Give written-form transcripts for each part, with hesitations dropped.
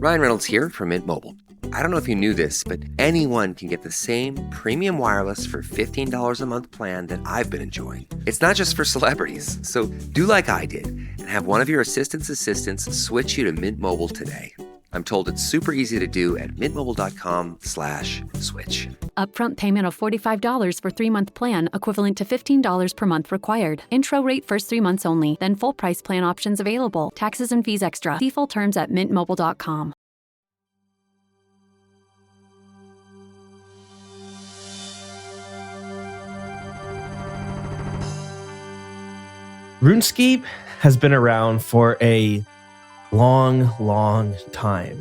Ryan Reynolds here from Mint Mobile. I don't know if you knew this, but anyone can get the same premium wireless for $15 a month plan that I've been enjoying. It's not just for celebrities. So do like I did and have one of your assistants switch you to Mint Mobile today. I'm told it's super easy to do at mintmobile.com/switch. Upfront payment of $45 for 3-month plan, equivalent to $15 per month required. Intro rate first 3 months only, then full price plan options available. Taxes and fees extra. See full terms at mintmobile.com. RuneScape has been around for a long time.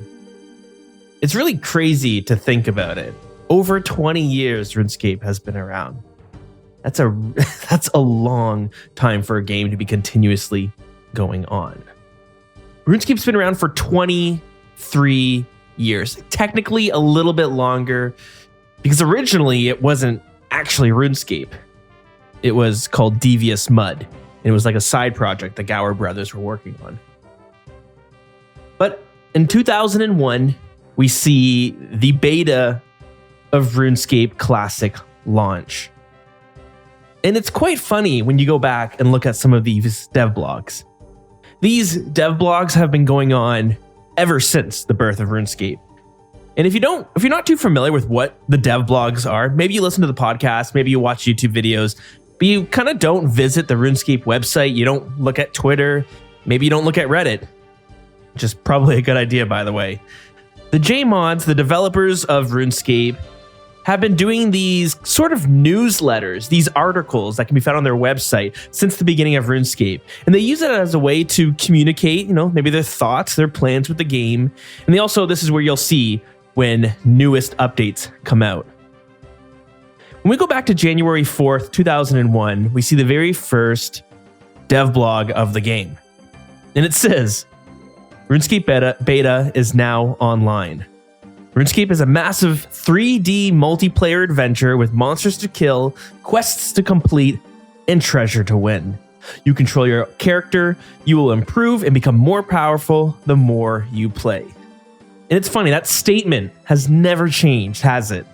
It's really crazy to think about it. Over 20 years RuneScape has been around. That's a long time for a game to be continuously going on. RuneScape's been around for 23 years. Technically a little bit longer because originally it wasn't actually RuneScape. It was called Devious Mud. It was like a side project the Gower brothers were working on. But in 2001, we see the beta of RuneScape Classic launch. And it's quite funny when you go back and look at some of these dev blogs. These dev blogs have been going on ever since the birth of RuneScape. And if you're not too familiar with what the dev blogs are, maybe you listen to the podcast, maybe you watch YouTube videos, but you kind of don't visit the RuneScape website, you don't look at Twitter, maybe you don't look at Reddit. Which is probably a good idea, by the way. The JMods, the developers of RuneScape, have been doing these sort of newsletters, these articles that can be found on their website since the beginning of RuneScape. And they use it as a way to communicate, maybe their thoughts, their plans with the game. And this is where you'll see when newest updates come out. When we go back to January 4th, 2001, we see the very first dev blog of the game. And it says, RuneScape beta is now online. RuneScape is a massive 3D multiplayer adventure with monsters to kill, quests to complete, and treasure to win. You control your character, you will improve and become more powerful the more you play. And it's funny, that statement has never changed, has it?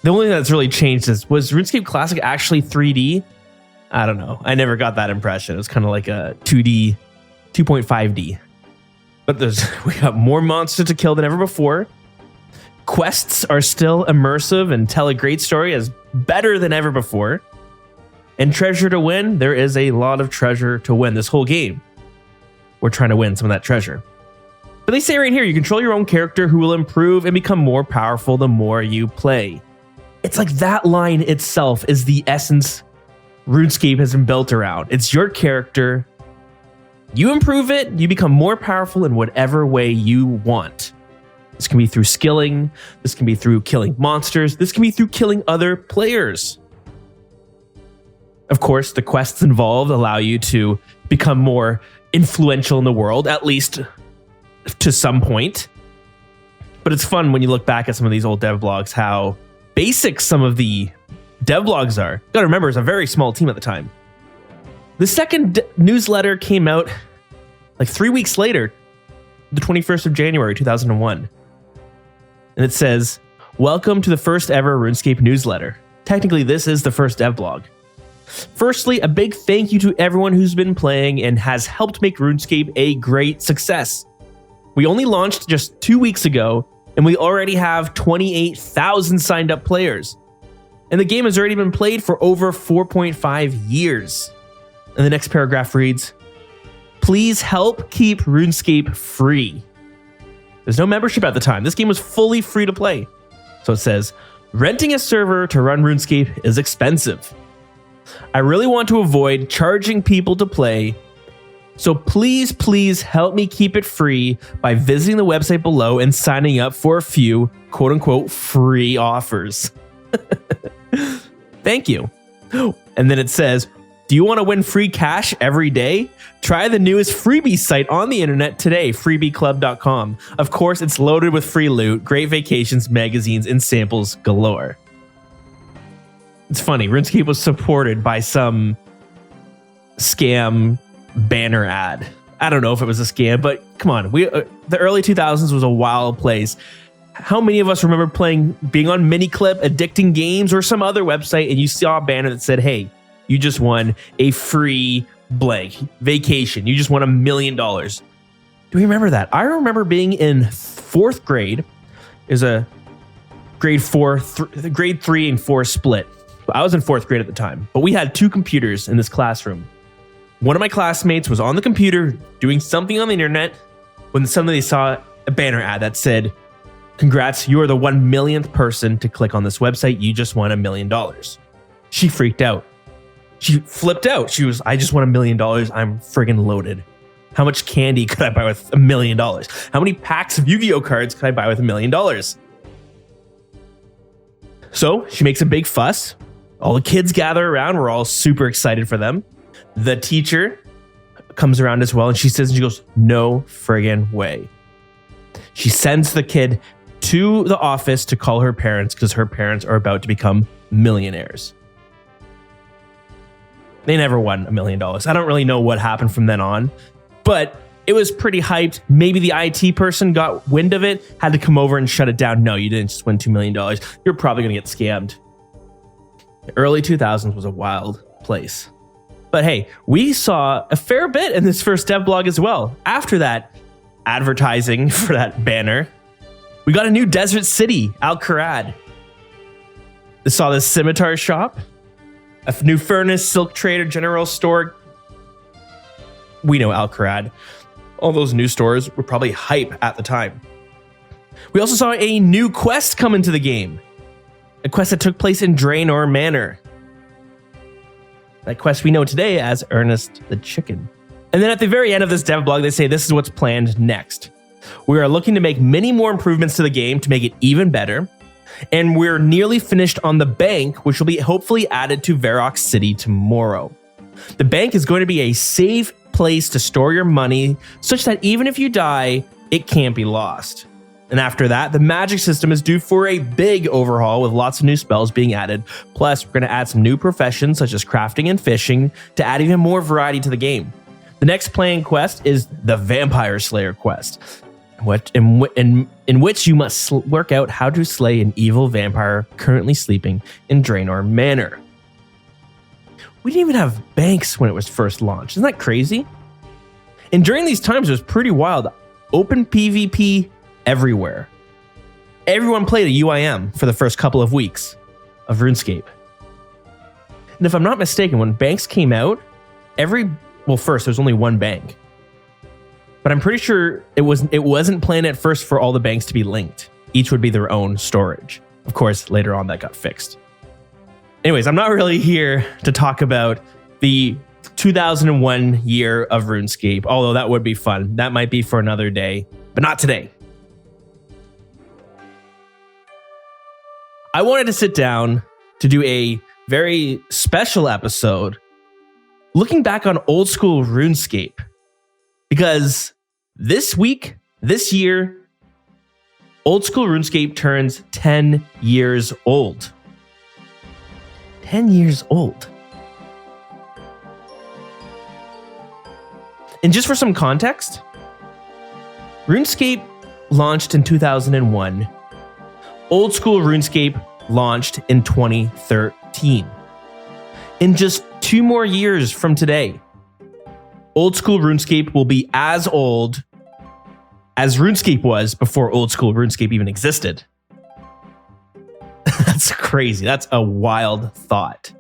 The only thing that's really changed was RuneScape Classic actually 3D? I don't know. I never got that impression. It was kind of like a 2D, 2.5D. But we got more monsters to kill than ever before. Quests are still immersive and tell a great story as better than ever before. And treasure to win, there is a lot of treasure to win this whole game. We're trying to win some of that treasure. But they say right here, you control your own character who will improve and become more powerful the more you play. It's like that line itself is the essence RuneScape has been built around. It's your character. You improve it, you become more powerful in whatever way you want. This can be through skilling, this can be through killing monsters, this can be through killing other players. Of course, the quests involved allow you to become more influential in the world, at least to some point. But it's fun when you look back at some of these old dev blogs, how basic some of the dev blogs are. You gotta remember, it's a very small team at the time. The second newsletter came out like 3 weeks later, the 21st of January, 2001. And it says, welcome to the first ever RuneScape newsletter. Technically, this is the first dev blog. Firstly, a big thank you to everyone who's been playing and has helped make RuneScape a great success. We only launched just 2 weeks ago, and we already have 28,000 signed up players. And the game has already been played for over 4.5 years. And the next paragraph reads, please help keep RuneScape free. There's no membership at the time. This game was fully free to play. So it says, renting a server to run RuneScape is expensive. I really want to avoid charging people to play. So please help me keep it free by visiting the website below and signing up for a few quote unquote free offers. Thank you. And then it says, do you want to win free cash every day? Try the newest freebie site on the internet today, freebieclub.com. Of course, it's loaded with free loot, great vacations, magazines, and samples galore. It's funny, RuneScape was supported by some scam banner ad I don't know if it was a scam, but come on. The early 2000s was a wild place. How many of us remember being on Miniclip, Addicting Games, or some other website, and you saw a banner that said, hey, you just won a free blank vacation. You just won $1 million. Do we remember that? I remember being in fourth grade. Is a grade 3 and 4 split. I was in fourth grade at the time, but we had 2 computers in this classroom. One of my classmates was on the computer doing something on the internet when suddenly they saw a banner ad that said, congrats, you are the 1 millionth person to click on this website. You just won $1 million. She freaked out. She flipped out. I just won $1 million. I'm friggin' loaded. How much candy could I buy with $1 million? How many packs of Yu-Gi-Oh cards could I buy with $1 million? So she makes a big fuss. All the kids gather around. We're all super excited for them. The teacher comes around as well, and she goes, no friggin' way. She sends the kid to the office to call her parents because her parents are about to become millionaires. They never won $1 million. I don't really know what happened from then on, but it was pretty hyped. Maybe the IT person got wind of it, had to come over and shut it down. No, you didn't just win $2 million. You're probably going to get scammed. The early 2000s was a wild place. But hey, we saw a fair bit in this first dev blog as well. After that advertising for that banner, we got a new desert city, Al-Kharad. We saw this scimitar shop, a new furnace, silk trader, general store. We know Al-Kharad. All those new stores were probably hype at the time. We also saw a new quest come into the game. A quest that took place in Draenor Manor. That quest we know today as Ernest the Chicken. And then at the very end of this dev blog, they say this is what's planned next. We are looking to make many more improvements to the game to make it even better. And we're nearly finished on the bank, which will be hopefully added to Varrock City tomorrow. The bank is going to be a safe place to store your money, such that even if you die, it can't be lost. And after that, the magic system is due for a big overhaul with lots of new spells being added. Plus, we're going to add some new professions such as crafting and fishing to add even more variety to the game. The next planned quest is the Vampire Slayer quest, in which you must work out how to slay an evil vampire currently sleeping in Draenor Manor. We didn't even have banks when it was first launched. Isn't that crazy? And during these times, it was pretty wild. Open PvP everywhere. Everyone played a UIM for the first couple of weeks of RuneScape. And if I'm not mistaken, when banks came out, first there's only one bank. But I'm pretty sure it wasn't planned at first for all the banks to be linked. Each would be their own storage. Of course, later on that got fixed. Anyways, I'm not really here to talk about the 2001 year of RuneScape, although that would be fun. That might be for another day, but not today. I wanted to sit down to do a very special episode looking back on old school RuneScape, because this year, old school RuneScape turns 10 years old. 10 years old. And just for some context, RuneScape launched in 2001. Old school RuneScape launched in 2013. In just 2 more years from today, old school RuneScape will be as old as RuneScape was before old school RuneScape even existed. That's crazy. That's a wild thought.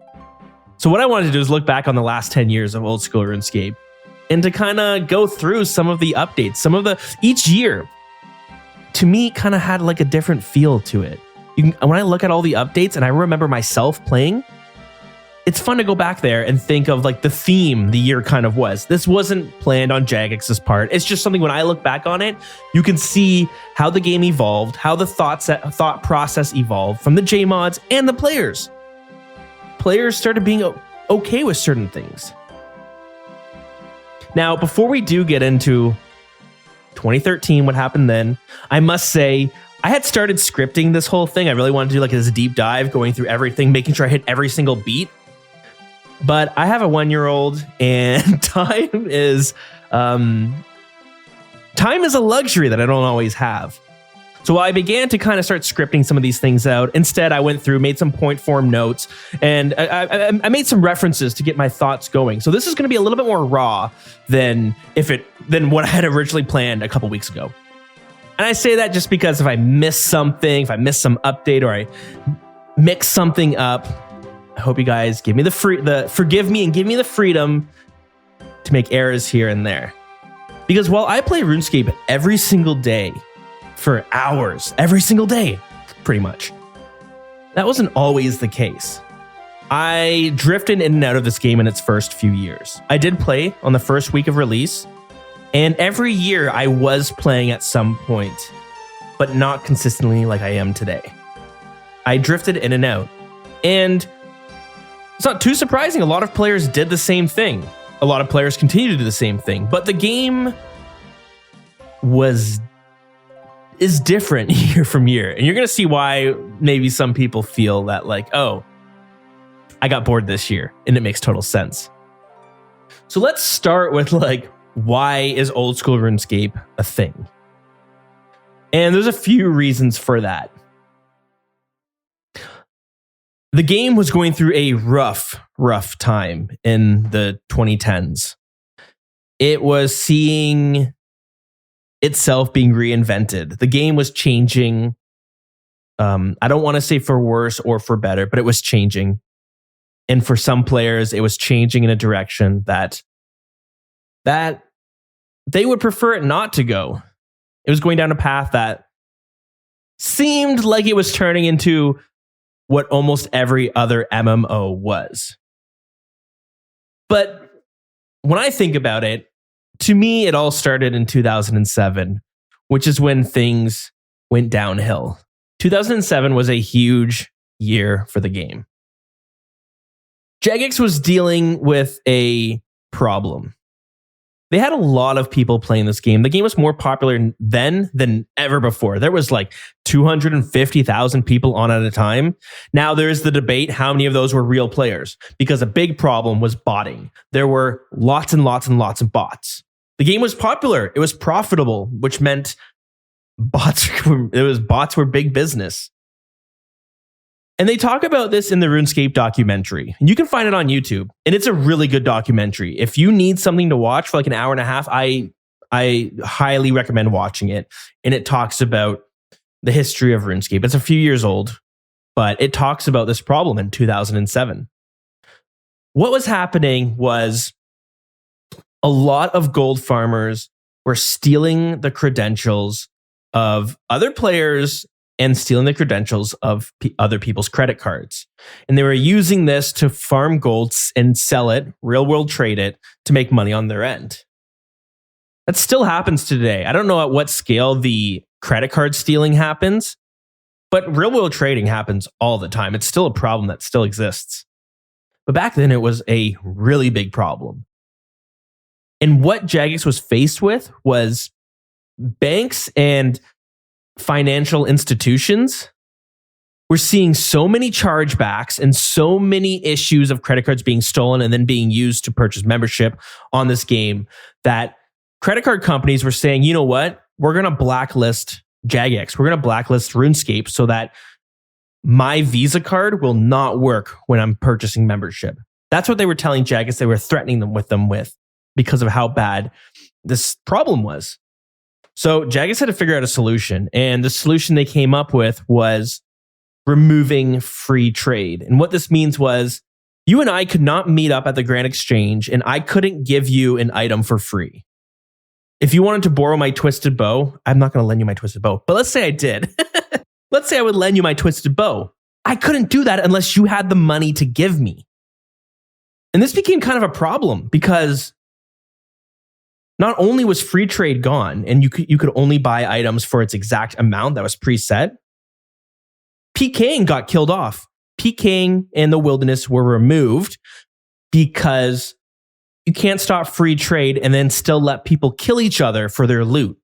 So what I wanted to do is look back on the last 10 years of old school RuneScape and to kind of go through some of the updates. Each year, to me, kind of had like a different feel to it. When I look at all the updates and I remember myself playing, it's fun to go back there and think of like the theme the year kind of was. This wasn't planned on Jagex's part. It's just something when I look back on it, you can see how the game evolved, how the thought process evolved from the JMods and the players. Players started being okay with certain things. Now, before we do get into 2013, what happened then, I must say, I had started scripting this whole thing. I really wanted to do like this deep dive, going through everything, making sure I hit every single beat. But I have a 1-year-old and time is Time is a luxury that I don't always have. So I began to kind of start scripting some of these things out. Instead, I went through, made some point form notes, and I made some references to get my thoughts going. So this is going to be a little bit more raw than what I had originally planned a couple weeks ago. And I say that just because if I miss something, if I miss some update, or I mix something up, I hope you guys forgive me and give me the freedom to make errors here and there. Because while I play RuneScape every single day, for hours, every single day, pretty much, that wasn't always the case. I drifted in and out of this game in its first few years. I did play on the first week of release, and every year I was playing at some point, but not consistently like I am today. I drifted in and out, and it's not too surprising. A lot of players did the same thing. A lot of players continue to do the same thing, but the game is different year from year. And you're going to see why maybe some people feel that like, oh, I got bored this year, and it makes total sense. So let's start with like, why is old school RuneScape a thing? And there's a few reasons for that. The game was going through a rough time in the 2010s. It was seeing itself being reinvented. The game was changing. I don't want to say for worse or for better, but it was changing. And for some players, it was changing in a direction that they would prefer it not to go. It was going down a path that seemed like it was turning into what almost every other MMO was. But when I think about it, to me, it all started in 2007, which is when things went downhill. 2007 was a huge year for the game. Jagex was dealing with a problem. They had a lot of people playing this game. The game was more popular then than ever before. There was like 250,000 people on at a time. Now there's the debate, how many of those were real players? Because a big problem was botting. There were lots and lots and lots of bots. The game was popular. It was profitable, which meant bots were big business. And they talk about this in the RuneScape documentary. And you can find it on YouTube. And it's a really good documentary. If you need something to watch for like an hour and a half, I highly recommend watching it. And it talks about the history of RuneScape. It's a few years old, but it talks about this problem in 2007. What was happening was a lot of gold farmers were stealing the credentials of other players and stealing the credentials of other people's credit cards. And they were using this to farm gold and sell it, real world trade it, to make money on their end. That still happens today. I don't know at what scale the credit card stealing happens, but real world trading happens all the time. It's still a problem that still exists. But back then it was a really big problem. And what Jagex was faced with was banks and financial institutions were seeing so many chargebacks and so many issues of credit cards being stolen and then being used to purchase membership on this game that credit card companies were saying, you know what? We're going to blacklist Jagex. We're going to blacklist RuneScape so that my Visa card will not work when I'm purchasing membership. That's what they were telling Jagex. They were threatening them with because of how bad this problem was. So Jagex had to figure out a solution, and the solution they came up with was removing free trade. And what this means was you and I could not meet up at the Grand Exchange, and I couldn't give you an item for free. If you wanted to borrow my twisted bow, I'm not going to lend you my twisted bow, but let's say I did. Let's say I would lend you my twisted bow. I couldn't do that unless you had the money to give me. And this became kind of a problem because not only was free trade gone and you could only buy items for its exact amount that was preset, PKing got killed off. PKing and the wilderness were removed because you can't stop free trade and then still let people kill each other for their loot.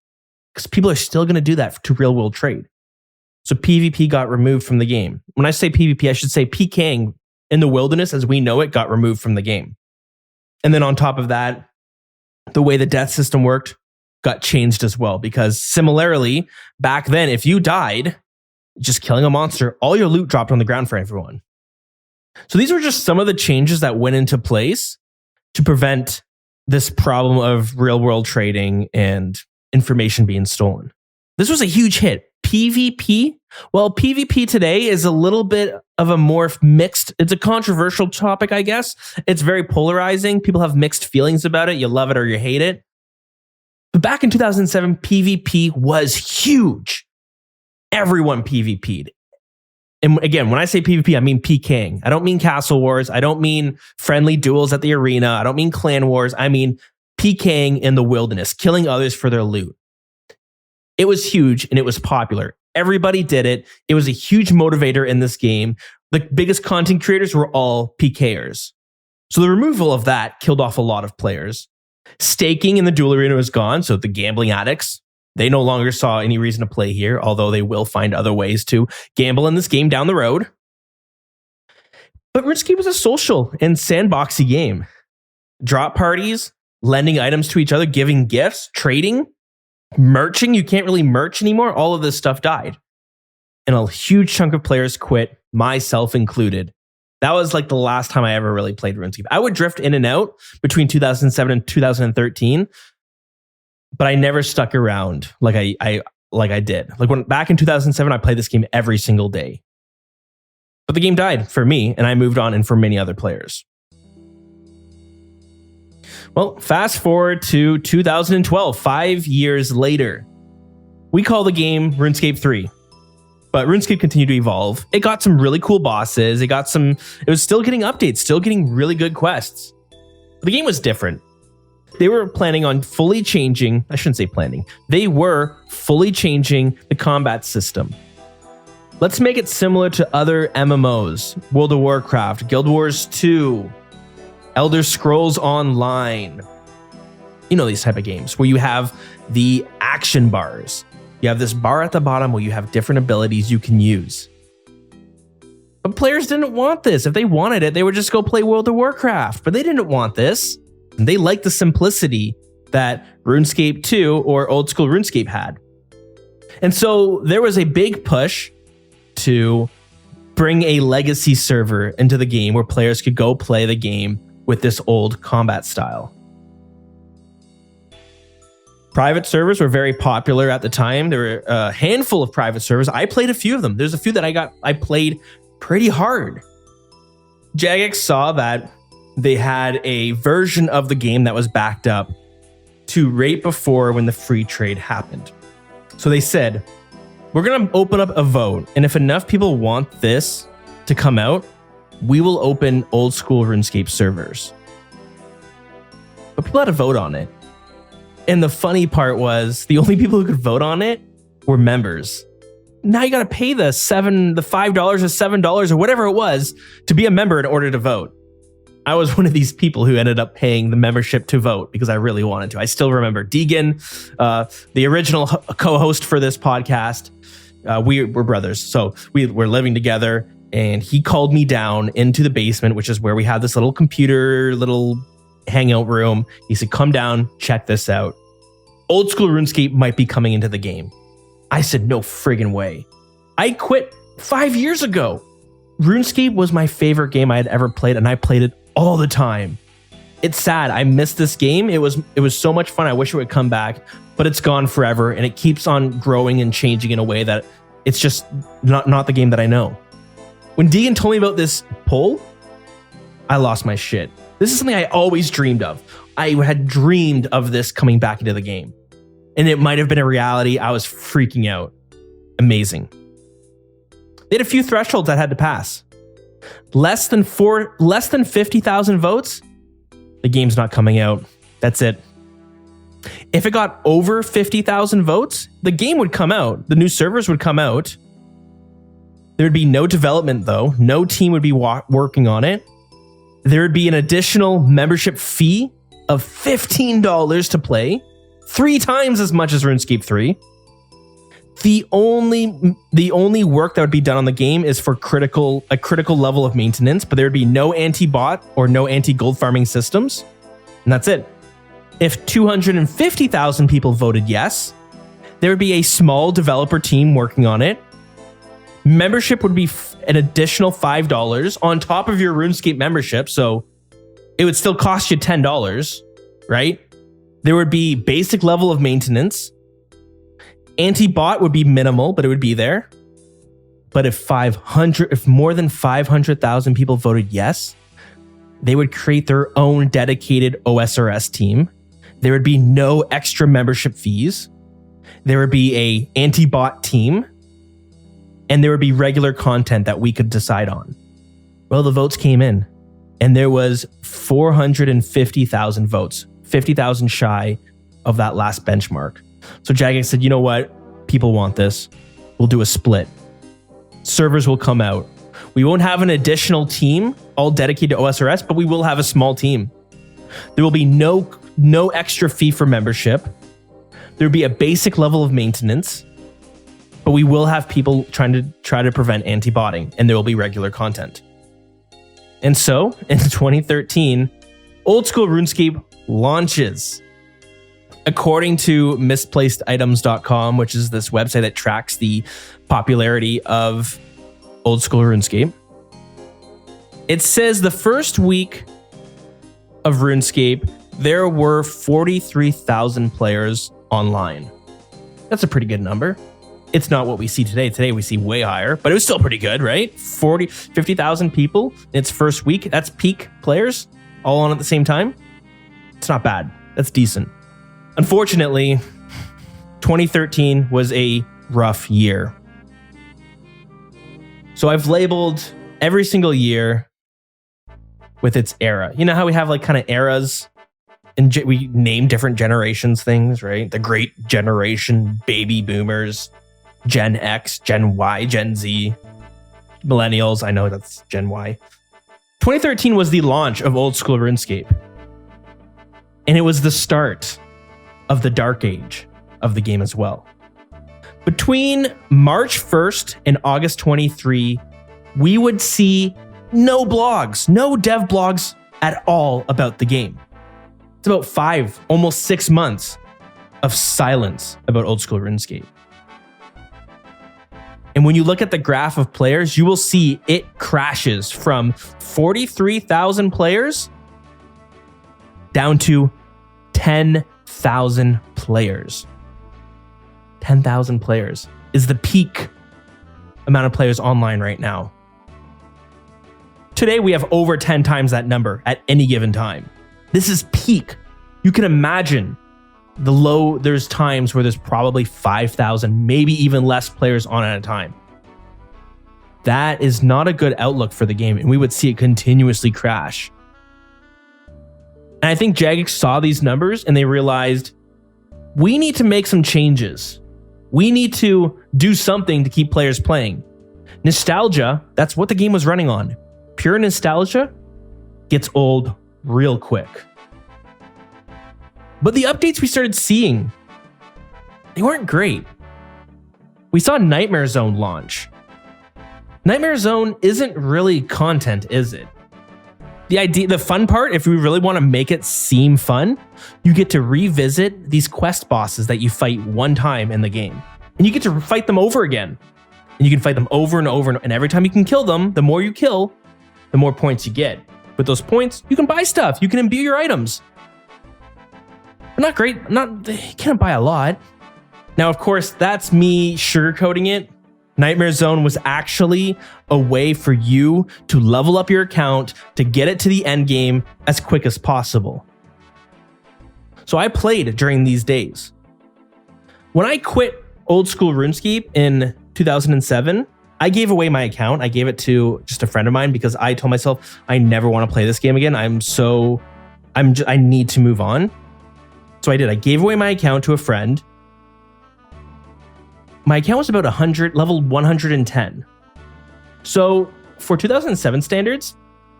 Because people are still going to do that to real world trade. So PvP got removed from the game. When I say PvP, I should say PKing in the wilderness as we know it got removed from the game. And then on top of that, the way the death system worked got changed as well. Because similarly, back then, if you died just killing a monster, all your loot dropped on the ground for everyone. So these were just some of the changes that went into place to prevent this problem of real world trading and information being stolen. This was a huge hit. PvP? Well, PvP today is a little bit of a more mixed, it's a controversial topic, I guess. It's very polarizing. People have mixed feelings about it. You love it or you hate it. But back in 2007, PvP was huge. Everyone PvP'd. And again, when I say PvP, I mean PKing. I don't mean Castle Wars. I don't mean friendly duels at the arena. I don't mean clan wars. I mean PKing in the wilderness, killing others for their loot. It was huge and it was popular. Everybody did it. It was a huge motivator in this game. The biggest content creators were all PKers. So the removal of that killed off a lot of players. Staking in the duel arena was gone. So the gambling addicts, they no longer saw any reason to play here, although they will find other ways to gamble in this game down the road. But RuneScape was a social and sandboxy game. Drop parties, lending items to each other, giving gifts, trading, merching. You can't really merch anymore. All of this stuff died. And a huge chunk of players quit, myself included. That was like the last time I ever really played RuneScape. I would drift in and out between 2007 and 2013, but I never stuck around like I did. Like when back in 2007, I played this game every single day. But the game died for me, and I moved on and for many other players. Well, fast forward to 2012, 5 years later. We call the game RuneScape 3. But RuneScape continued to evolve. It got some really cool bosses. It was still getting updates, still getting really good quests. But the game was different. They were planning on fully changing, I shouldn't say planning, they were fully changing the combat system. Let's make it similar to other MMOs, World of Warcraft, Guild Wars 2, Elder Scrolls Online. You know, these type of games where you have the action bars. You have this bar at the bottom where you have different abilities you can use. But players didn't want this. If they wanted it, they would just go play World of Warcraft. But they didn't want this. And they liked the simplicity that RuneScape 2 or old school RuneScape had. And so there was a big push to bring a legacy server into the game where players could go play the game with this old combat style. Private servers were very popular at the time. There were a handful of private servers. I played a few of them. There's a few that I played pretty hard. Jagex saw that they had a version of the game that was backed up to right before when the free trade happened. So they said, we're going to open up a vote. And if enough people want this to come out, we will open old school RuneScape servers. But people had to vote on it. And the funny part was the only people who could vote on it were members. Now you got to pay the $5 or $7 or whatever it was to be a member in order to vote. I was one of these people who ended up paying the membership to vote because I really wanted to. I still remember Deegan, the original co-host for this podcast. We were brothers. So we were living together and he called me down into the basement, which is where we had this little computer, little hangout room. He said, come down, check this out. Old school RuneScape might be coming into the game. I said, no friggin' way. I quit 5 years ago. RuneScape was my favorite game I had ever played, and I played it all the time. It's sad. I missed this game. It was so much fun. I wish it would come back, but it's gone forever, and it keeps on growing and changing in a way that it's just not the game that I know. When Deegan told me about this poll, I lost my shit. This is something I always dreamed of. I had dreamed of this coming back into the game. And it might have been a reality. I was freaking out. Amazing. They had a few thresholds that had to pass. Less than 50,000 votes, the game's not coming out. That's it. If it got over 50,000 votes, the game would come out. The new servers would come out. There would be no development, though. No team would be working on it. There would be an additional membership fee of $15 to play, 3 times as much as RuneScape 3. The only work that would be done on the game is for a critical level of maintenance, but there would be no anti-bot or no anti-gold farming systems, and that's it. If 250,000 people voted yes, there would be a small developer team working on it. Membership would be an additional $5 on top of your RuneScape membership, so it would still cost you $10, right? There would be basic level of maintenance. Anti-bot would be minimal, but it would be there. But if more than 500,000 people voted yes, they would create their own dedicated OSRS team. There would be no extra membership fees. There would be a anti-bot team, and there would be regular content that we could decide on. Well, the votes came in, and there was 450,000 votes, 50,000 shy of that last benchmark. So Jagex said, you know what? People want this. We'll do a split. Servers will come out. We won't have an additional team all dedicated to OSRS, but we will have a small team. There will be no extra fee for membership. There will be a basic level of maintenance, but we will have people try to prevent anti-botting, and there will be regular content. And so, in 2013, Old School RuneScape launches. According to misplaceditems.com, which is this website that tracks the popularity of Old School RuneScape, it says the first week of RuneScape, there were 43,000 players online. That's a pretty good number. It's not what we see today. Today we see way higher, but it was still pretty good, right? 50,000 people in its first week. That's peak players all on at the same time. It's not bad. That's decent. Unfortunately, 2013 was a rough year. So I've labeled every single year with its era. You know how we have like kind of eras and we name different generations things, right? The Great Generation, Baby Boomers, Gen X, Gen Y, Gen Z, Millennials. I know that's Gen Y. 2013 was the launch of Old School RuneScape. And it was the start of the dark age of the game as well. Between March 1st and August 23, we would see no blogs, no dev blogs at all about the game. It's about 5, almost 6 months of silence about Old School RuneScape. And when you look at the graph of players, you will see it crashes from 43,000 players down to 10,000 players. 10,000 players is the peak amount of players online right now. Today, we have over 10 times that number at any given time. This is peak. You can imagine there's times where there's probably 5,000, maybe even less players on at a time. That is not a good outlook for the game, and we would see it continuously crash. And I think Jagex saw these numbers and they realized, we need to make some changes. We need to do something to keep players playing. Nostalgia, that's what the game was running on. Pure nostalgia gets old real quick. But the updates we started seeing, they weren't great. We saw Nightmare Zone launch. Nightmare Zone isn't really content, is it? The fun part, if we really want to make it seem fun, you get to revisit these quest bosses that you fight one time in the game. And you get to fight them over again. And you can fight them over and over. And every time you can kill them, the more you kill, the more points you get. With those points, you can buy stuff. You can imbue your items. But not great. You can't buy a lot. Now, of course, that's me sugarcoating it. Nightmare Zone was actually a way for you to level up your account to get it to the end game as quick as possible. So I played during these days. When I quit Old School RuneScape in 2007, I gave away my account. I gave it to just a friend of mine because I told myself I never want to play this game again. I need to move on. So I did. I gave away my account to a friend. My account was about 100, level 110. So for 2007 standards,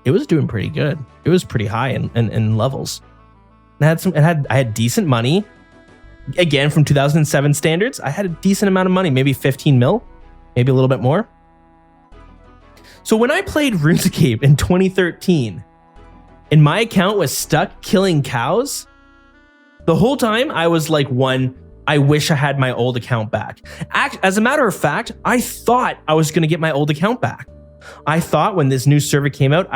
it was doing pretty good. It was pretty high in levels. I had decent money. Again, from 2007 standards, I had a decent amount of money, maybe 15 mil, maybe a little bit more. So when I played RuneScape in 2013, and my account was stuck killing cows, The whole time I was like, I wish I had my old account back. As a matter of fact, I thought I was going to get my old account back. I thought when this new server came out,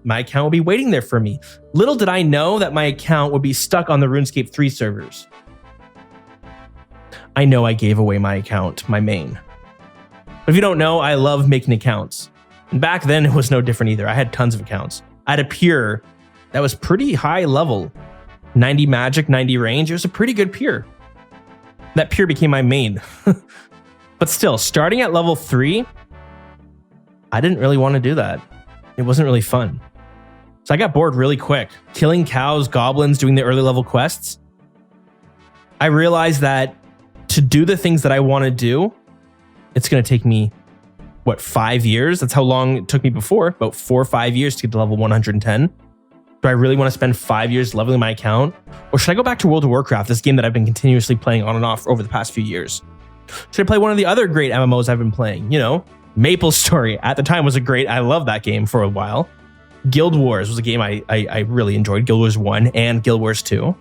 my account would be waiting there for me. Little did I know that my account would be stuck on the RuneScape 3 servers. I know I gave away my account, my main. But if you don't know, I love making accounts. And back then, it was no different either. I had tons of accounts. I had a peer that was pretty high level. 90 magic, 90 range. It was a pretty good peer. That peer became my main. But still, starting at level 3, I didn't really want to do that. It wasn't really fun. So I got bored really quick. Killing cows, goblins, doing the early level quests. I realized that to do the things that I want to do, it's going to take me, 5 years? That's how long it took me before. About 4 or 5 years to get to level 110. Do I really want to spend 5 years leveling my account? Or should I go back to World of Warcraft, this game that I've been continuously playing on and off over the past few years? Should I play one of the other great MMOs I've been playing? Maple Story at the time was I loved that game for a while. Guild Wars was a game I really enjoyed. Guild Wars 1 and Guild Wars 2.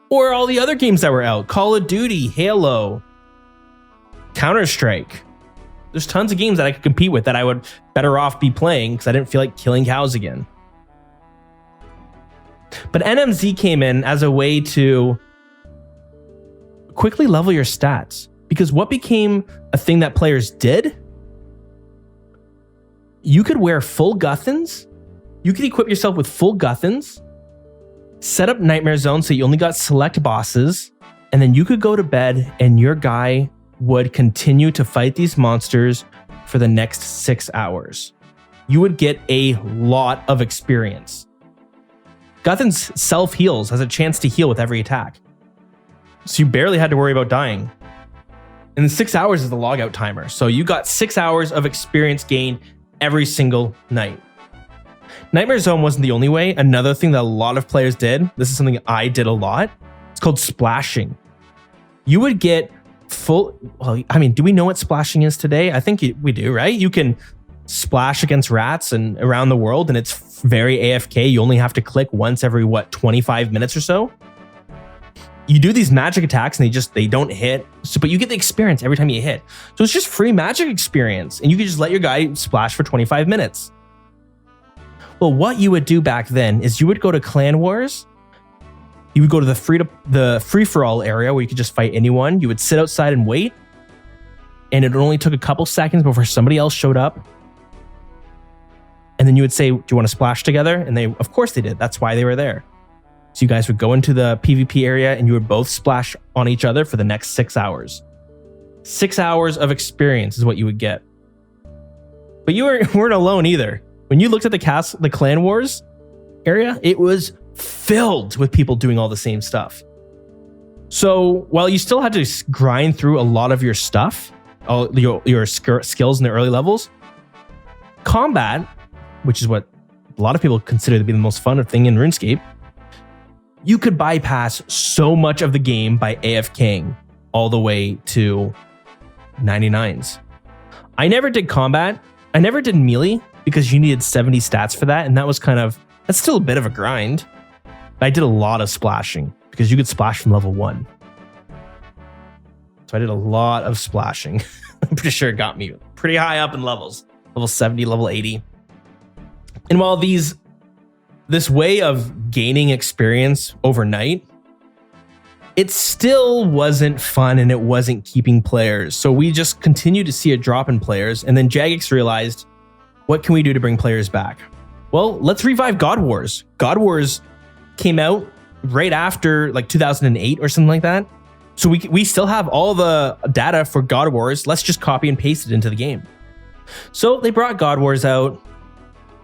Or all the other games that were out. Call of Duty, Halo, Counter-Strike. There's tons of games that I could compete with that I would better off be playing because I didn't feel like killing cows again. But NMZ came in as a way to quickly level your stats. Because what became a thing that players did, you could wear full Guthans, you could equip yourself with full Guthans, set up Nightmare Zone so you only got select bosses, and then you could go to bed and your guy would continue to fight these monsters for the next 6 hours. You would get a lot of experience. Guthans self-heals, has a chance to heal with every attack. So you barely had to worry about dying. And then 6 hours is the logout timer. So you got 6 hours of experience gain every single night. Nightmare Zone wasn't the only way. Another thing that a lot of players did, this is something I did a lot, it's called splashing. You would get do we know what splashing is today? I think we do, right? You can splash against rats and around the world, and it's very AFK. You only have to click once every, 25 minutes or so? You do these magic attacks and they don't hit, but you get the experience every time you hit. So it's just free magic experience, and you can just let your guy splash for 25 minutes. Well, what you would do back then is you would go to Clan Wars. You would go to the free-for-all area where you could just fight anyone. You would sit outside and wait, and it only took a couple seconds before somebody else showed up. And then you would say, do you want to splash together? And of course they did. That's why they were there. So you guys would go into the PvP area and you would both splash on each other for the next 6 hours. 6 hours of experience is what you would get. But you weren't alone either. When you looked at the Clan Wars area, it was filled with people doing all the same stuff. So while you still had to grind through a lot of your stuff, all your skills in the early levels, combat, which is what a lot of people consider to be the most fun thing in RuneScape, you could bypass so much of the game by AFKing all the way to 99s. I never did combat. I never did melee because you needed 70 stats for that. And that's still a bit of a grind. But I did a lot of splashing because you could splash from level 1. So I did a lot of splashing. I'm pretty sure it got me pretty high up in levels. Level 70, level 80. And while this way of gaining experience overnight, it still wasn't fun and it wasn't keeping players. So we just continued to see a drop in players. And then Jagex realized, what can we do to bring players back? Well, let's revive God Wars. God Wars came out right after 2008 or something like that. So we still have all the data for God Wars. Let's just copy and paste it into the game. So they brought God Wars out.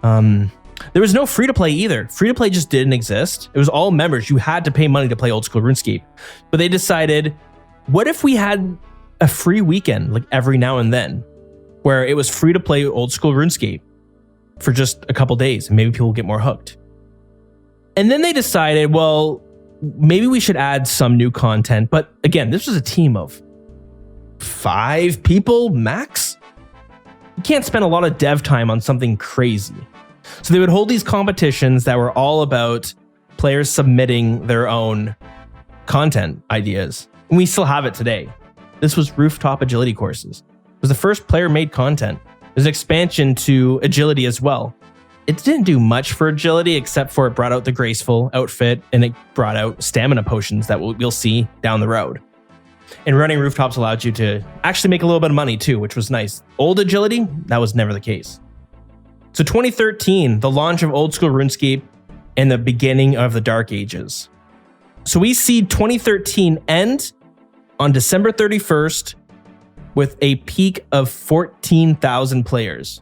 There was no free-to-play either. Free-to-play just didn't exist. It was all members. You had to pay money to play old school RuneScape. But they decided, what if we had a free weekend, every now and then, where it was free to play old school RuneScape for just a couple days, and maybe people will get more hooked. And then they decided, well, maybe we should add some new content. But again, this was a team of 5 people max. You can't spend a lot of dev time on something crazy. So they would hold these competitions that were all about players submitting their own content ideas. And we still have it today. This was rooftop agility courses. It was the first player-made content. There's expansion to agility as well. It didn't do much for agility except for it brought out the graceful outfit and it brought out stamina potions that we'll see down the road. And running rooftops allowed you to actually make a little bit of money too, which was nice. Old agility, that was never the case. So 2013, the launch of old school RuneScape and the beginning of the Dark Ages. So we see 2013 end on December 31st with a peak of 14,000 players.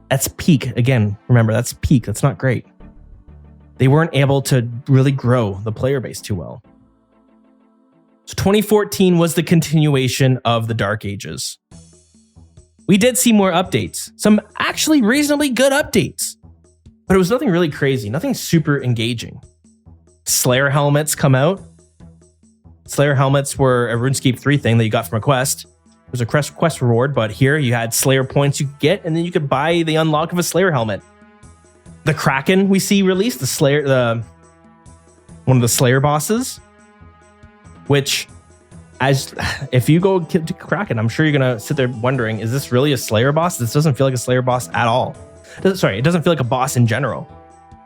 That's peak. Again, remember, that's peak. That's not great. They weren't able to really grow the player base too well. So 2014 was the continuation of the Dark Ages. We did see more updates, some actually reasonably good updates, but it was nothing really crazy, nothing super engaging. Slayer helmets come out. Slayer helmets were a RuneScape 3 thing that you got from a quest. It was a quest reward, but here you had Slayer points you could get, and then you could buy the unlock of a Slayer helmet. The Kraken we see released, one of the Slayer bosses, which, if you go to Kraken, I'm sure you're gonna sit there wondering, is this really a Slayer boss? This doesn't feel like a Slayer boss at all. It doesn't feel like a boss in general.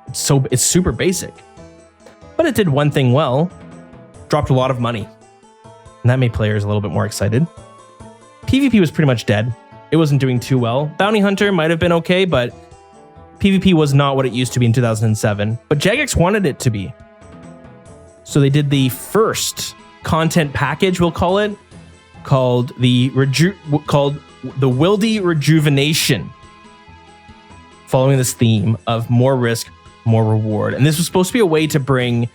It's super basic, but it did one thing well: dropped a lot of money, and that made players a little bit more excited. PvP was pretty much dead. It wasn't doing too well. Bounty Hunter might have been okay, but PvP was not what it used to be in 2007. But Jagex wanted it to be. So they did the first content package, we'll call it, called the Wildy Rejuvenation, following this theme of more risk, more reward. And this was supposed to be a way to bring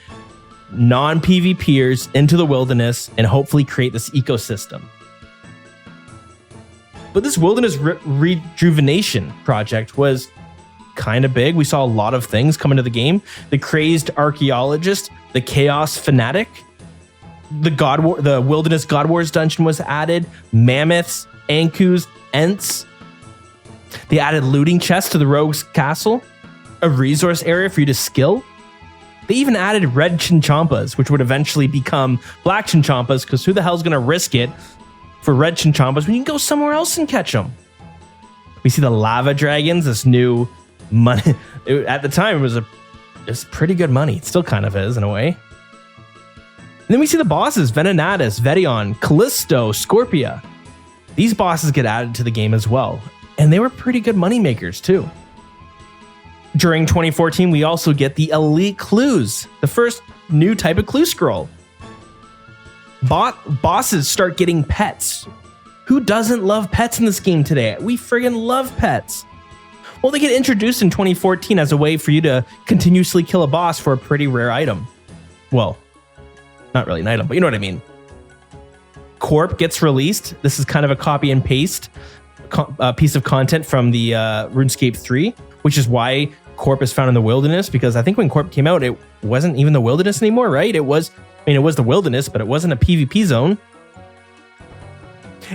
non-PvPers into the wilderness and hopefully create this ecosystem. But this wilderness rejuvenation project was kind of big. We saw a lot of things come into the game. The crazed archaeologist, the chaos fanatic, the wilderness God Wars dungeon was added, mammoths, ankus, ents. They added looting chests to the rogue's castle, a resource area for you to skill. They even added red chinchampas, which would eventually become black chinchampas, because who the hell's going to risk it for red chinchampas when you can go somewhere else and catch them? We see the lava dragons, this new money. At the time, it was pretty good money. It still kind of is in a way. And then we see the bosses, Venenatus, Vedion, Callisto, Scorpia. These bosses get added to the game as well. And they were pretty good money makers too. During 2014, we also get the Elite Clues, the first new type of clue scroll. Bosses start getting pets. Who doesn't love pets in this game today? We friggin' love pets. Well, they get introduced in 2014 as a way for you to continuously kill a boss for a pretty rare item. Well, not really an item, but you know what I mean. Corp gets released. This is kind of a copy and paste piece of content from the RuneScape 3, which is why Corp is found in the wilderness, because I think when Corp came out, it wasn't even the wilderness anymore, right? It was the wilderness, but it wasn't a PvP zone.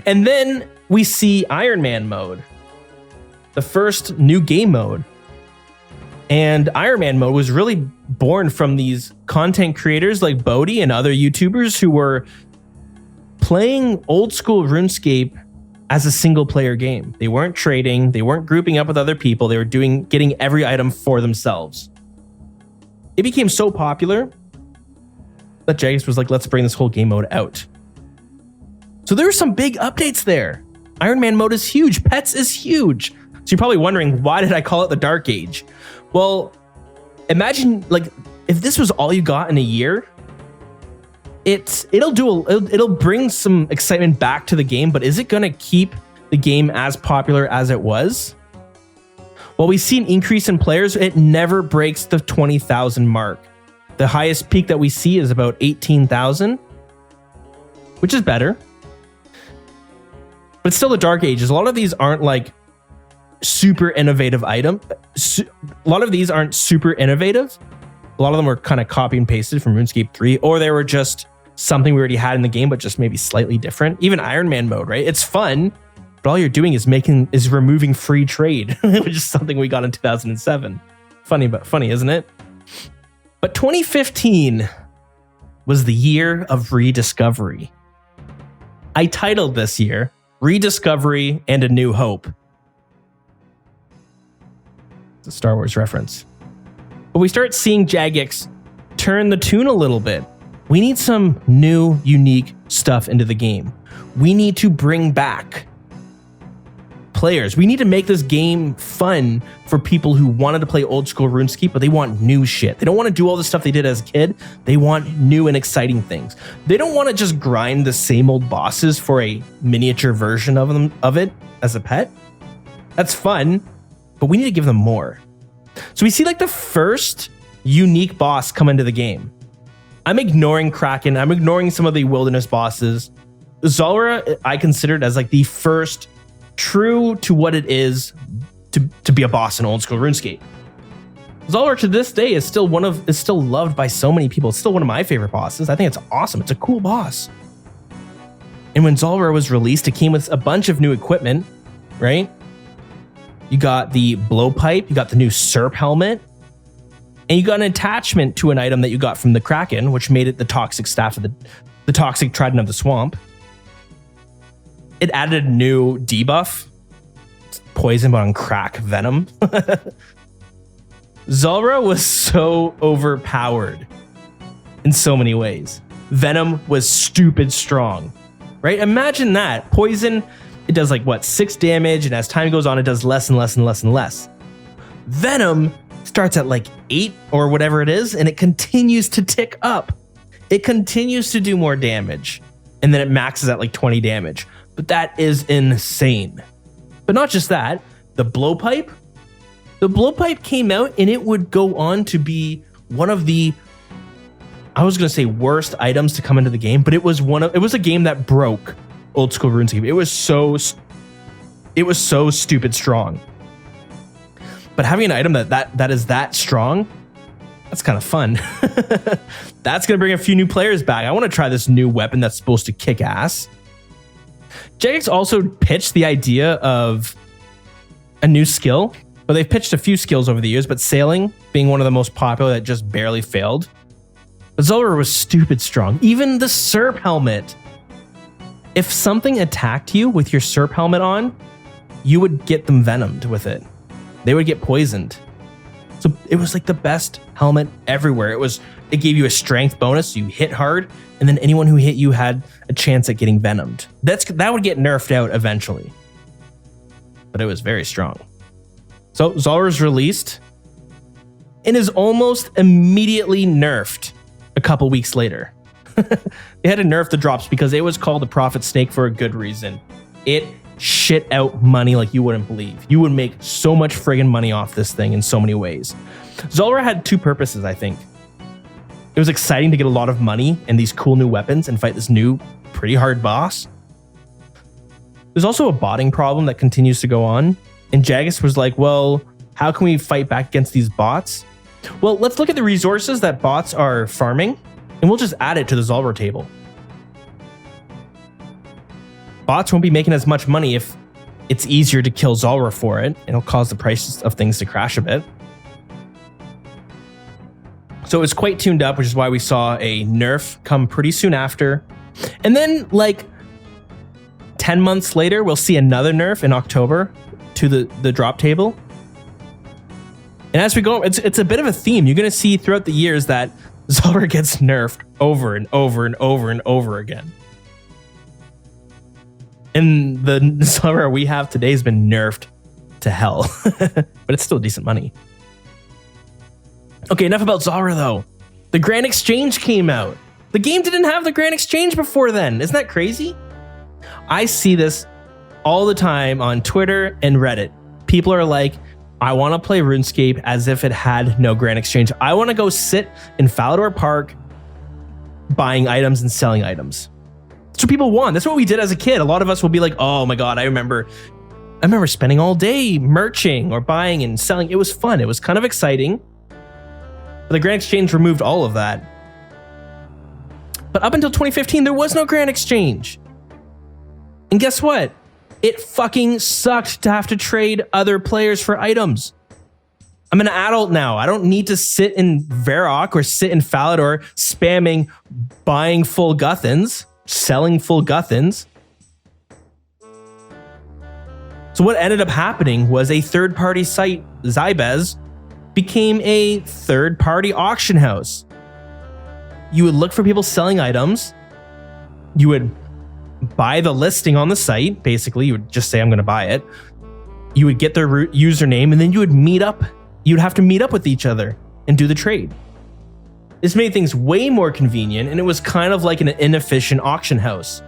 And then we see Iron Man mode, the first new game mode. And Iron Man mode was really born from these content creators like Bodhi and other YouTubers who were playing old school RuneScape as a single player game. They weren't trading, they weren't grouping up with other people, they were getting every item for themselves. It became so popular that Jagex was like, let's bring this whole game mode out. So there were some big updates there. Iron Man mode is huge, pets is huge. So you're probably wondering, why did I call it the Dark Age? Well, imagine like if this was all you got in a year, it'll bring some excitement back to the game, but is it going to keep the game as popular as it was? Well, we see an increase in players. It never breaks the 20,000 mark. The highest peak that we see is about 18,000, which is better. But still the Dark Ages. A lot of these aren't like super innovative item. A lot of these aren't super innovative. A lot of them were kind of copy and pasted from RuneScape 3, or they were just something we already had in the game, but just maybe slightly different. Even Iron Man mode, right? It's fun, but all you're doing is removing free trade, which is something we got in 2007. Funny, isn't it? But 2015 was the year of rediscovery. I titled this year Rediscovery and a New Hope. It's a Star Wars reference. But we start seeing Jagex turn the tune a little bit. We need some new, unique stuff into the game. We need to bring back players. We need to make this game fun for people who wanted to play old school RuneScape, but they want new shit. They don't want to do all the stuff they did as a kid. They want new and exciting things. They don't want to just grind the same old bosses for a miniature version of it as a pet. That's fun, but we need to give them more. So we see like the first unique boss come into the game. I'm ignoring Kraken. I'm ignoring some of the wilderness bosses. Zulrah, I considered as like the first true to what it is to be a boss in old school RuneScape. Zulrah to this day is still loved by so many people. It's still one of my favorite bosses. I think it's awesome. It's a cool boss. And when Zulrah was released, it came with a bunch of new equipment, right? You got the blowpipe, you got the new Serp helmet, and you got an attachment to an item that you got from the Kraken, which made it the toxic staff of the toxic trident of the swamp. It added a new debuff. It's poison, but on crack venom. Zulrah was so overpowered in so many ways. Venom was stupid strong, right? Imagine that. Poison, it does like what, 6 damage, and as time goes on, it does less and less and less and less. Venom starts at like 8 or whatever it is, and it continues to tick up. It continues to do more damage, and then it maxes at like 20 damage. But that is insane. But not just that, the blowpipe came out and it would go on to be one of the, I was going to say worst items to come into the game, but it was a game that broke old school RuneScape. It was so stupid strong. But having an item that is that strong, that's kind of fun. That's going to bring a few new players back. I want to try this new weapon that's supposed to kick ass. Jagex also pitched the idea of a new skill. Well, they've pitched a few skills over the years, but sailing being one of the most popular that just barely failed. But Zulrah was stupid strong. Even the Serp helmet. If something attacked you with your Serp helmet on, you would get them venomed with it. They would get poisoned. So it was like the best helmet everywhere. It gave you a strength bonus, so you hit hard, and then anyone who hit you had a chance at getting venomed. That would get nerfed out eventually. But it was very strong. So Zulrah's released and is almost immediately nerfed a couple weeks later. They had to nerf the drops because it was called the Prophet Snake for a good reason. It shit out money like you wouldn't believe. You would make so much friggin' money off this thing in so many ways. Zulrah had 2 purposes, I think. It was exciting to get a lot of money and these cool new weapons and fight this new, pretty hard boss. There's also a botting problem that continues to go on. And Jagex was like, well, how can we fight back against these bots? Well, let's look at the resources that bots are farming, and we'll just add it to the Zulrah table. Bots won't be making as much money if it's easier to kill Zulrah for it. It'll cause the prices of things to crash a bit. So it was quite tuned up, which is why we saw a nerf come pretty soon after. And then like 10 months later, we'll see another nerf in October to the drop table. And as we go, it's a bit of a theme. You're going to see throughout the years that Zulrah gets nerfed over and over and over and over again. And the Zulrah we have today has been nerfed to hell. But it's still decent money. Okay, enough about Zulrah though. The Grand Exchange came out. The game didn't have the Grand Exchange before then. Isn't that crazy? I see this all the time on Twitter and Reddit. People are like, I want to play RuneScape as if it had no Grand Exchange. I want to go sit in Falador Park buying items and selling items. That's what people want. That's what we did as a kid. A lot of us will be like, oh my God, I remember spending all day merching or buying and selling. It was fun. It was kind of exciting. But the Grand Exchange removed all of that. But up until 2015, there was no Grand Exchange. And guess what? It fucking sucked to have to trade other players for items. I'm an adult now. I don't need to sit in Varrock or sit in Falador spamming buying full Guthans, selling full Guthans. So what ended up happening was a third-party site, Zybez, became a third-party auction house. You would look for people selling items. You would buy the listing on the site. Basically, you would just say, I'm going to buy it. You would get their username, and then you would meet up. You'd have to meet up with each other and do the trade. This made things way more convenient, and it was kind of like an inefficient auction house.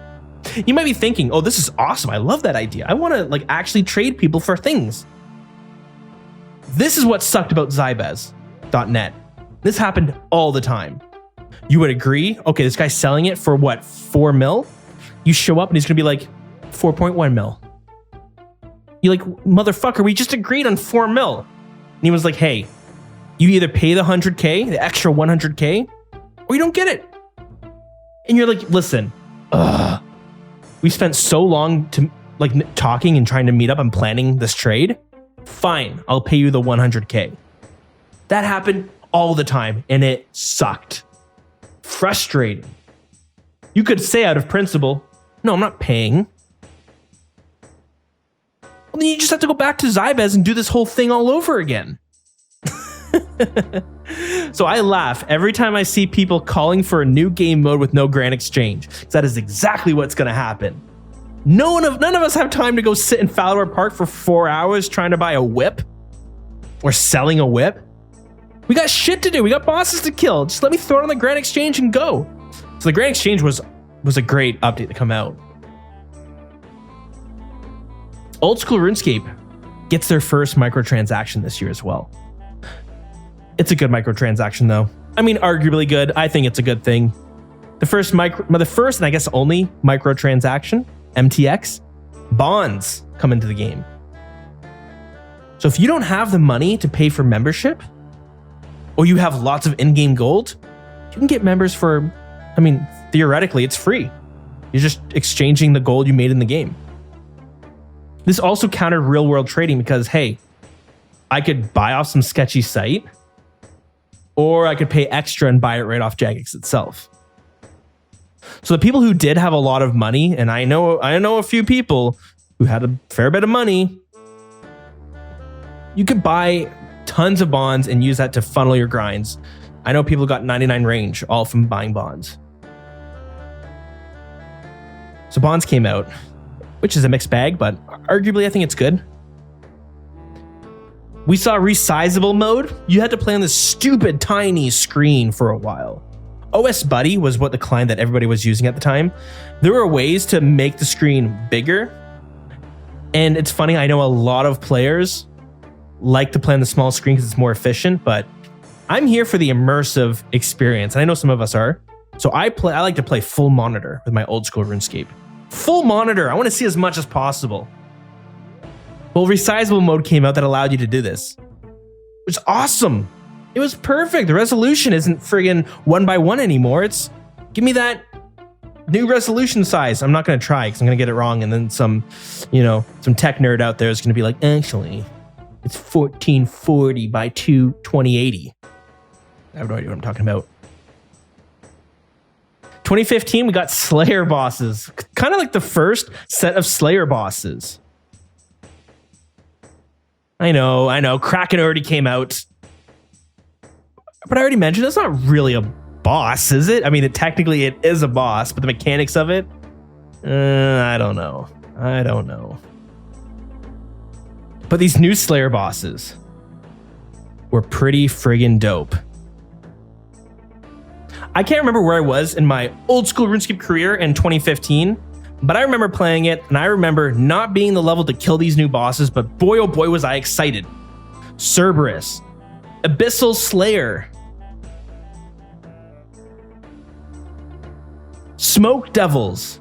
You might be thinking, oh, this is awesome. I love that idea. I want to actually trade people for things. This is what sucked about Zybez.net. This happened all the time. You would agree, okay, this guy's selling it for what, 4 mil? You show up and he's going to be like, 4.1 mil. You're like, motherfucker, we just agreed on 4 mil. And he was like, hey, you either pay the 100K, the extra 100K, or you don't get it. And you're like, listen, we spent so long to talking and trying to meet up and planning this trade. Fine, I'll pay you the 100K. That happened all the time, and it sucked. Frustrating. You could say out of principle, no, I'm not paying. Well, then you just have to go back to Zybez and do this whole thing all over again. So I laugh every time I see people calling for a new game mode with no grand exchange. That is exactly what's going to happen. None of us have time to go sit in Falador Park for 4 hours trying to buy a whip or selling a whip. We got shit to do. We got bosses to kill. Just let me throw it on the grand exchange and go. So the grand exchange was a great update to come out. Old School RuneScape gets their first microtransaction this year as well. It's a good microtransaction though. I mean, arguably good. I think it's a good thing. The first and I guess only microtransaction, MTX, bonds come into the game. So if you don't have the money to pay for membership, or you have lots of in-game gold, you can get members for, theoretically it's free. You're just exchanging the gold you made in the game. This also countered real-world trading because, hey, I could buy off some sketchy site, or I could pay extra and buy it right off Jagex itself. So the people who did have a lot of money, and I know a few people who had a fair bit of money, you could buy tons of bonds and use that to funnel your grinds. I know people got 99 range all from buying bonds. So bonds came out, which is a mixed bag, but arguably I think it's good. We saw resizable mode. You had to play on this stupid tiny screen for a while. OS Buddy was what the client that everybody was using at the time. There were ways to make the screen bigger. And it's funny, I know a lot of players like to play on the small screen because it's more efficient, but I'm here for the immersive experience. And I know some of us are. So I like to play full monitor with my Old School RuneScape. Full monitor. I want to see as much as possible. Well, resizable mode came out that allowed you to do this. It was awesome. It was perfect. The resolution isn't friggin' 1:1 anymore. It's, give me that new resolution size. I'm not going to try because I'm going to get it wrong. And then some tech nerd out there is going to be like, actually, it's 1440 by 2080. I have no idea what I'm talking about. 2015, we got Slayer bosses. Kind of like the first set of Slayer bosses. I know. Kraken already came out. But I already mentioned, it's not really a boss, is it? I mean, technically it is a boss, but the mechanics of it? I don't know. But these new Slayer bosses were pretty friggin' dope. I can't remember where I was in my Old School RuneScape career in 2015, but I remember playing it, and I remember not being the level to kill these new bosses, but boy oh boy was I excited. Cerberus, Abyssal Slayer, Smoke Devils.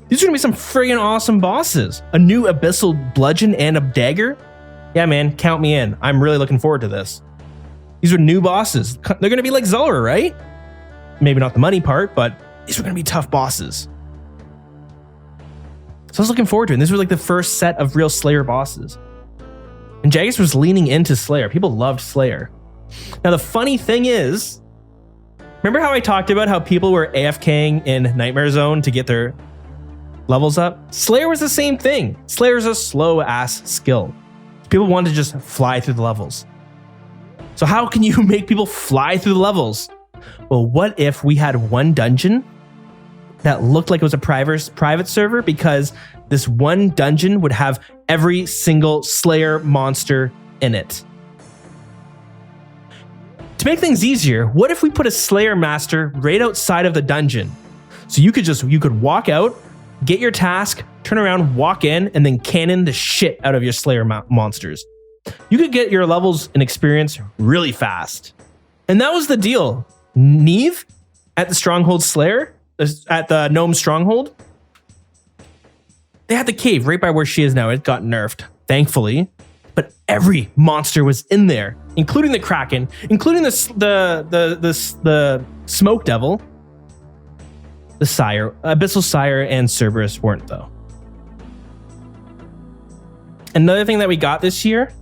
These are gonna be some friggin' awesome bosses. A new Abyssal Bludgeon and a Dagger. Yeah, man, count me in. I'm really looking forward to this. These are new bosses. They're gonna be like Zulrah, right? Maybe not the money part, but these are gonna be tough bosses. So I was looking forward to it. And this was like the first set of real Slayer bosses. And Jagex was leaning into Slayer. People loved Slayer. Now, the funny thing is, remember how I talked about how people were AFKing in Nightmare Zone to get their levels up? Slayer was the same thing. Slayer is a slow-ass skill. People wanted to just fly through the levels. So how can you make people fly through the levels? Well, what if we had one dungeon that looked like it was a private server, because this one dungeon would have every single Slayer monster in it. To make things easier, what if we put a Slayer master right outside of the dungeon? So you could walk out, get your task, turn around, walk in, and then cannon the shit out of your Slayer monsters. You could get your levels and experience really fast. And that was the deal. Neve at the Stronghold Slayer, at the Gnome Stronghold, they had the cave right by where she is now. It got nerfed, thankfully. But every monster was in there, including the Kraken, including the Smoke Devil, the Sire, Abyssal Sire, and Cerberus weren't though. Another thing that we got this year,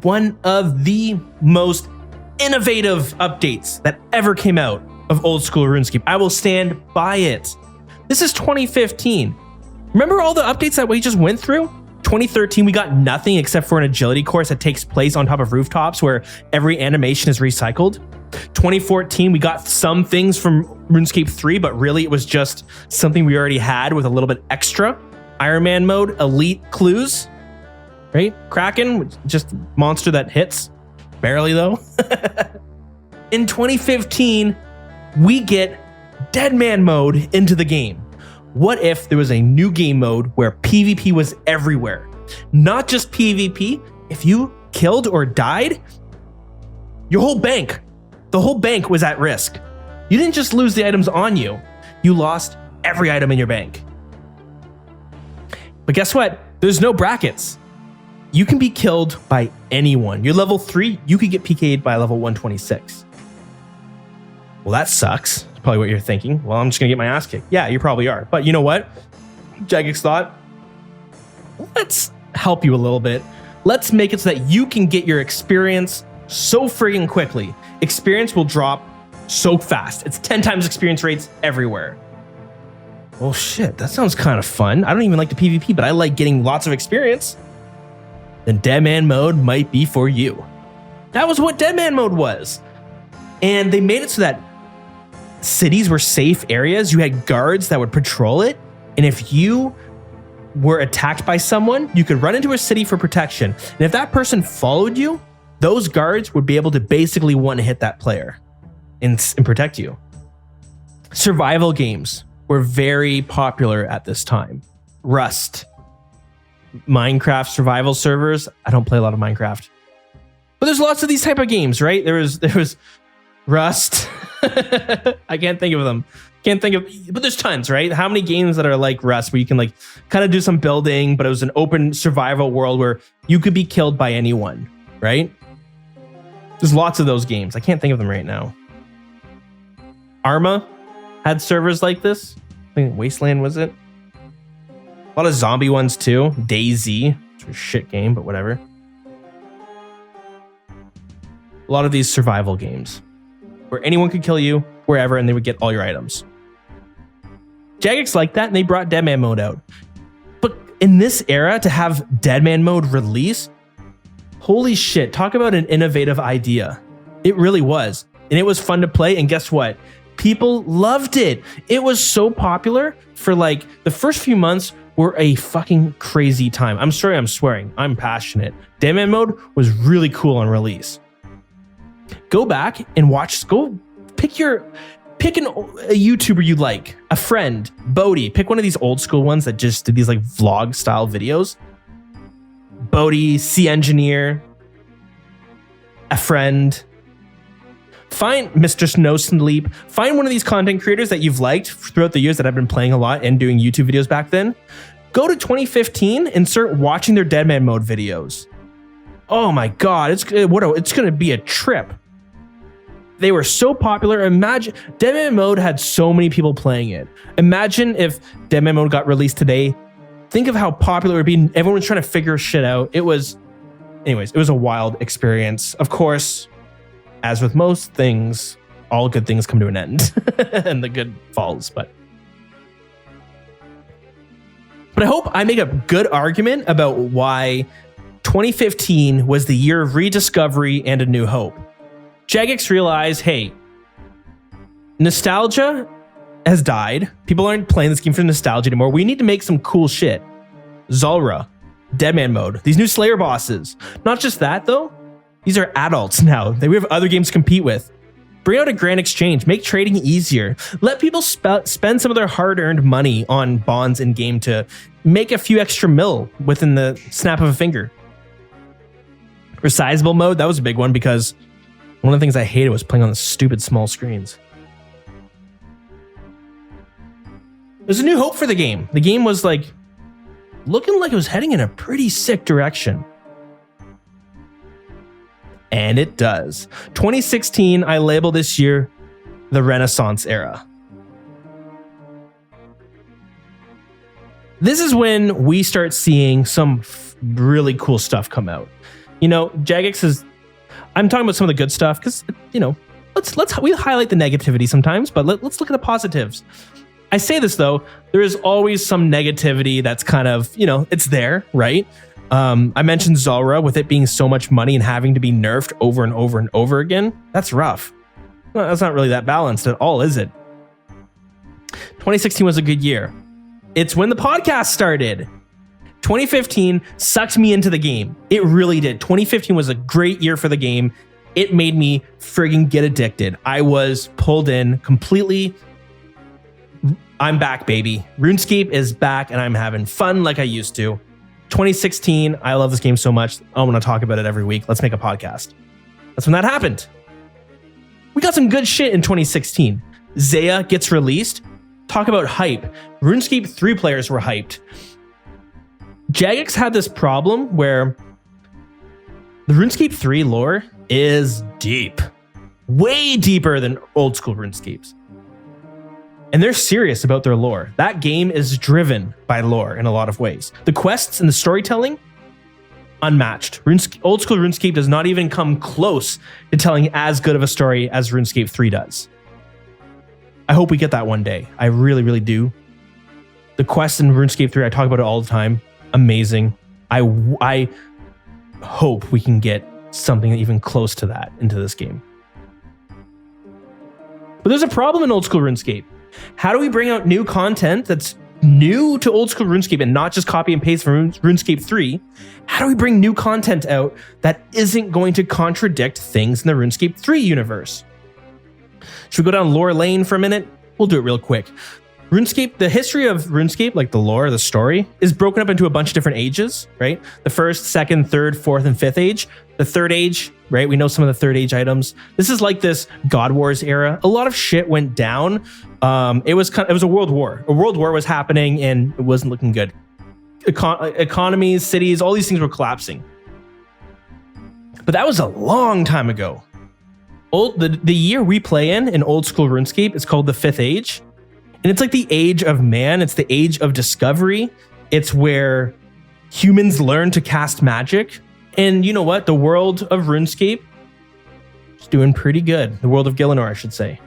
one of the most innovative updates that ever came out of old school RuneScape. I will stand by it. This is 2015. Remember all the updates that we just went through? 2013, we got nothing except for an agility course that takes place on top of rooftops where every animation is recycled. 2014, we got some things from RuneScape 3, but really it was just something we already had with a little bit extra. Iron Man mode, elite clues, right? Kraken, just monster that hits. Barely though. In 2015, we get Deadman mode into the game. What if there was a new game mode where PvP was everywhere? Not just PvP. If you killed or died, your whole bank, the whole bank was at risk. You didn't just lose the items on you, you lost every item in your bank. But guess what? There's no brackets. You can be killed by anyone. You're level 3, you could get PK'd by level 126. Well, that sucks. That's probably what you're thinking. Well, I'm just gonna get my ass kicked. Yeah, you probably are. But you know what? Jagex thought, let's help you a little bit. Let's make it so that you can get your experience so friggin' quickly. Experience will drop so fast. It's 10 times experience rates everywhere. Well, shit, that sounds kind of fun. I don't even like the PvP, but I like getting lots of experience. Then Deadman mode might be for you. That was what Deadman mode was. And they made it so that cities were safe areas. You had guards that would patrol it. And if you were attacked by someone, you could run into a city for protection. And if that person followed you, those guards would be able to basically one-hit that player and protect you. Survival games were very popular at this time. Rust, Minecraft survival servers. I don't play a lot of Minecraft, but there's lots of these type of games, right? There was Rust. I can't think of them. But there's tons, right? How many games that are like Rust where you can like kind of do some building, but it was an open survival world where you could be killed by anyone, right? There's lots of those games. I can't think of them right now. Arma had servers like this. I think Wasteland, was it? A lot of zombie ones too. DayZ, it's a shit game, but whatever. A lot of these survival games where anyone could kill you wherever and they would get all your items. Jagex liked that and they brought Deadman mode out. But in this era, to have Deadman mode release, holy shit, talk about an innovative idea. It really was. And it was fun to play. And guess what? People loved it. It was so popular for like the first few months were a fucking crazy time. I'm sorry I'm swearing. I'm passionate. Deadman mode was really cool on release. Go back and watch. Go pick a YouTuber you like, a friend, Bodhi. Pick one of these old school ones that just did these like vlog style videos. Bodhi, Sea Engineer, a friend. Find Mr. Snow Sleep. Find one of these content creators that you've liked throughout the years that I've been playing a lot and doing YouTube videos back then. Go to 2015 and start watching their Deadman mode videos. Oh my God, it's going to be a trip. They were so popular. Imagine Deadman mode had so many people playing it. Imagine if Deadman mode got released today. Think of how popular it would be. Everyone was trying to figure shit out. It was anyways, it was a wild experience. Of course, as with most things, all good things come to an end and the good falls. But I hope I make a good argument about why 2015 was the year of rediscovery and a new hope. Jagex realized, hey, nostalgia has died. People aren't playing this game for nostalgia anymore. We need to make some cool shit. Zulrah, Deadman mode, these new Slayer bosses. Not just that though, these are adults now that we have other games to compete with. Bring out a grand exchange, make trading easier. Let people spend some of their hard-earned money on bonds in game to make a few extra mil within the snap of a finger. Resizable mode, that was a big one because one of the things I hated was playing on the stupid small screens. There's a new hope for the game. The game was like looking like it was heading in a pretty sick direction. And it does. 2016, I label this year the Renaissance era. This is when we start seeing some really cool stuff come out. You know, Jagex is, I'm talking about some of the good stuff because, you know, we highlight the negativity sometimes, but let's look at the positives. I say this though, there is always some negativity that's kind of, you know, it's there, right? I mentioned Zulrah with it being so much money and having to be nerfed over and over and over again. That's rough. Well, that's not really that balanced at all, is it? 2016 was a good year. It's when the podcast started. 2015 sucked me into the game. It really did. 2015 was a great year for the game. It made me friggin' get addicted. I was pulled in completely. I'm back, baby. RuneScape is back and I'm having fun like I used to. 2016, I love this game so much. I want to talk about it every week. Let's make a podcast. That's when that happened. We got some good shit in 2016. Zaya gets released. Talk about hype. RuneScape 3 players were hyped. Jagex had this problem where the RuneScape 3 lore is deep. Way deeper than old school RuneScapes. And they're serious about their lore. That game is driven by lore in a lot of ways. The quests and the storytelling, unmatched. Old school RuneScape does not even come close to telling as good of a story as RuneScape 3 does. I hope we get that one day. I really, really do. The quests in RuneScape 3, I talk about it all the time. Amazing. I hope we can get something even close to that into this game. But there's a problem in old school RuneScape. How do we bring out new content that's new to old school RuneScape and not just copy and paste from RuneScape 3? How do we bring new content out that isn't going to contradict things in the RuneScape 3 universe? Should we go down lore lane for a minute? We'll do it real quick. RuneScape, the history of RuneScape, like the lore, the story, is broken up into a bunch of different ages, right? The first, second, third, fourth, and fifth age. The third age, right? We know some of the third age items. This is like this God Wars era. A lot of shit went down. It was a world war. A world war was happening and it wasn't looking good. Economies, cities, all these things were collapsing. But that was a long time ago. The year we play in old school RuneScape is called the Fifth Age. And it's like the age of man. It's the age of discovery. It's where humans learn to cast magic. And you know what? The world of RuneScape is doing pretty good. The world of Gielinor, I should say.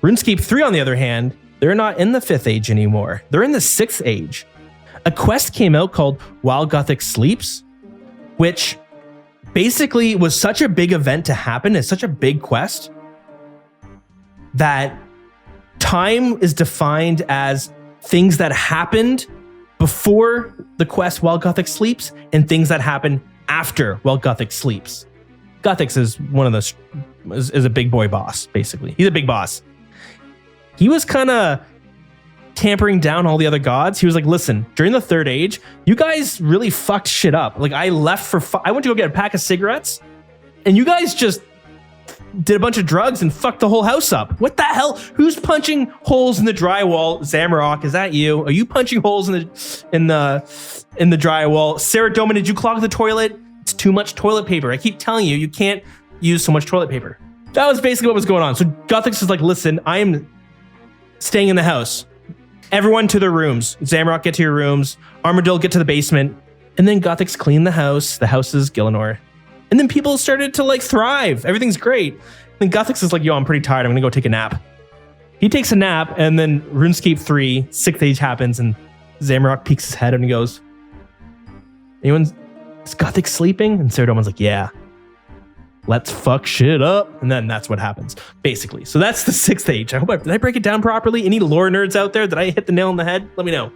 RuneScape 3, on the other hand, they're not in the Fifth Age anymore. They're in the Sixth Age. A quest came out called While Gothic Sleeps, which basically was such a big event to happen. It's such a big quest that time is defined as things that happened before the quest While Gothic Sleeps and things that happen after While Gothic Sleeps. Gothix is a big boy boss, basically. He's a big boss. He was kind of tampering down all the other gods. He was like, listen, during the Third Age, you guys really fucked shit up. Like, I left I went to go get a pack of cigarettes, and you guys just did a bunch of drugs and fucked the whole house up. What the hell? Who's punching holes in the drywall? Zamrock, is that you? Are you punching holes in the drywall? Sarah Doman, did you clog the toilet? It's too much toilet paper. I keep telling you, you can't use so much toilet paper. That was basically what was going on. So Gothix is like, listen, I am staying in the house. Everyone to their rooms. Zamrock, get to your rooms. Armadillo, get to the basement. And then Gothix cleaned the house. The house is Gielinor. And then people started to like thrive. Everything's great. And then Gothix is like, yo, I'm pretty tired. I'm going to go take a nap. He takes a nap, and then RuneScape 3, 6th Age happens, and Zamorak peeks his head and he goes, is Gothix sleeping? And Saradomin's like, yeah. Let's fuck shit up. And then that's what happens, basically. So that's the 6th Age. Did I break it down properly? Any lore nerds out there? Did I hit the nail on the head? Let me know.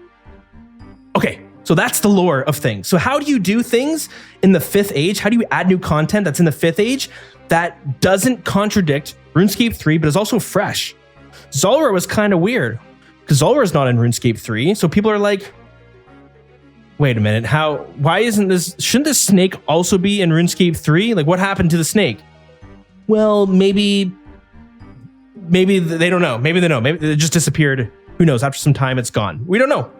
Okay, so that's the lore of things. So how do you do things in the 5th Age? How do you add new content that's in the 5th Age that doesn't contradict RuneScape 3, but is also fresh? Zulrah was kind of weird because Zulrah is not in RuneScape 3. So people are like, wait a minute, shouldn't this snake also be in RuneScape 3? Like, what happened to the snake? Well, maybe they don't know. Maybe they know. Maybe it just disappeared. Who knows? After some time, it's gone. We don't know.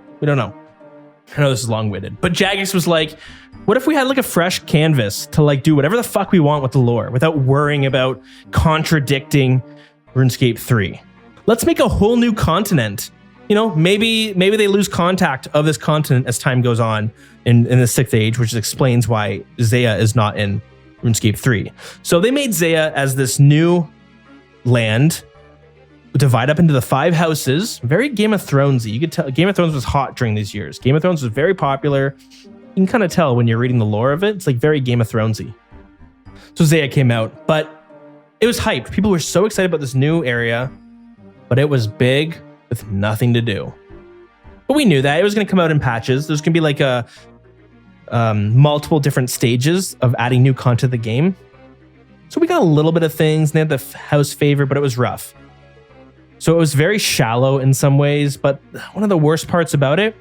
I know this is long-winded, but Jagex was like, what if we had like a fresh canvas to like do whatever the fuck we want with the lore without worrying about contradicting RuneScape 3? Let's make a whole new continent. You know, maybe they lose contact of this continent as time goes on in the 6th Age, which explains why Zeah is not in RuneScape 3. So they made Zeah as this new land, divide up into the 5 houses. Very Game of Thronesy. You could tell Game of Thrones was hot during these years. Game of Thrones was very popular. You can kind of tell when you're reading the lore of it. It's like very Game of Thronesy. So Zeah came out, but it was hyped. People were so excited about this new area, but it was big with nothing to do. But we knew that it was going to come out in patches. There's going to be like a multiple different stages of adding new content to the game. So we got a little bit of things. They had the house favor, but it was rough. So it was very shallow in some ways, but one of the worst parts about it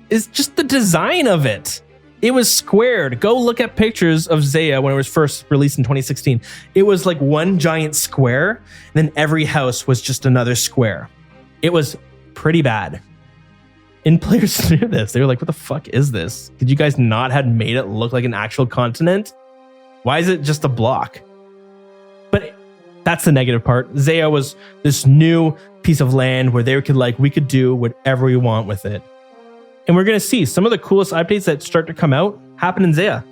is just the design of it. It was squared. Go look at pictures of Zeah when it was first released in 2016. It was like one giant square, and then every house was just another square. It was pretty bad. And players knew this. They were like, what the fuck is this? Did you guys not have made it look like an actual continent? Why is it just a block? But that's the negative part. Zeah was this new piece of land where they could we could do whatever we want with it. And we're going to see some of the coolest updates that start to come out happen in Zeah.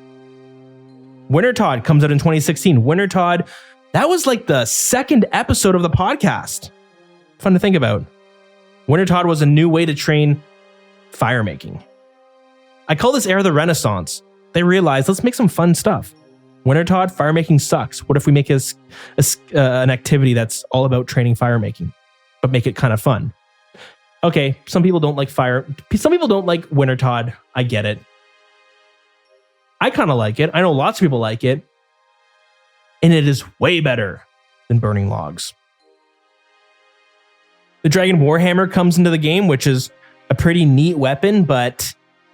Wintertodt comes out in 2016. Wintertodt, that was like the 2nd episode of the podcast. Fun to think about. Wintertodt was a new way to train fire making. I call this era the Renaissance. They realized, let's make some fun stuff. Wintertodt, fire making sucks. What if we make an activity that's all about training fire making, but make it kind of fun? Okay, some people don't like fire. Some people don't like Wintertodt. I get it. I kind of like it. I know lots of people like it. And it is way better than burning logs. The Dragon Warhammer comes into the game, which is a pretty neat weapon, but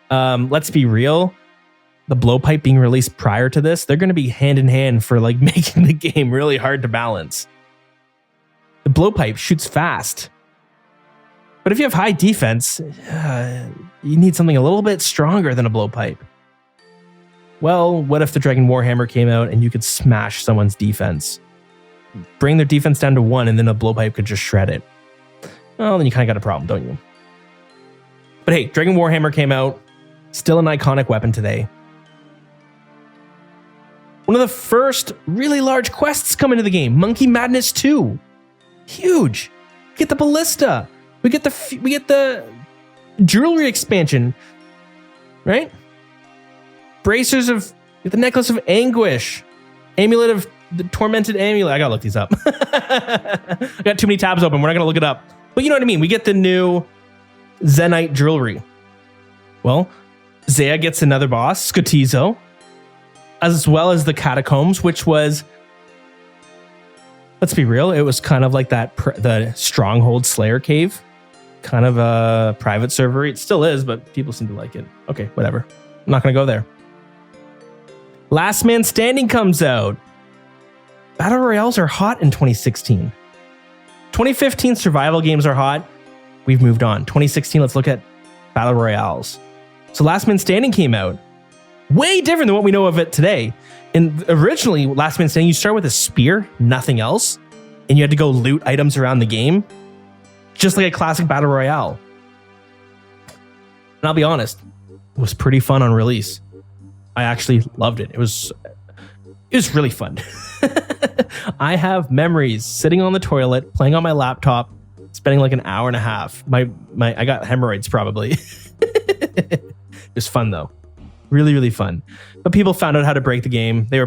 let's be real. The blowpipe being released prior to this, they're going to be hand in hand for like making the game really hard to balance. The blowpipe shoots fast. But if you have high defense, you need something a little bit stronger than a blowpipe. Well, what if the Dragon Warhammer came out and you could smash someone's defense? Bring their defense down to 1 and then a blowpipe could just shred it. Well, then you kind of got a problem, don't you? But hey, Dragon Warhammer came out. Still an iconic weapon today. One of the first really large quests come into the game. Monkey Madness 2. Huge. We get the ballista. We get the jewelry expansion. Right? Bracers of the Necklace of Anguish. Amulet of the Tormented Amulet. I gotta look these up. I got too many tabs open. We're not gonna look it up. But you know what I mean. We get the new Zenite jewelry. Well, Zeah gets another boss, Skotizo, as well as the Catacombs, which was, let's be real, it was kind of like the Stronghold Slayer Cave, kind of a private server. It still is, but people seem to like it. Okay, whatever. I'm not going to go there. Last Man Standing comes out. Battle Royales are hot in 2016. 2015 survival games are hot. We've moved on. 2016, let's look at Battle Royales. So Last Man Standing came out. Way different than what we know of it today. And originally, Last Man Standing, you start with a spear, nothing else. And you had to go loot items around the game. Just like a classic Battle Royale. And I'll be honest, was pretty fun on release. I actually loved it. It was really fun. I have memories sitting on the toilet, playing on my laptop, spending like an hour and a half. I got hemorrhoids probably. It was fun though. Really, really fun. But people found out how to break the game. They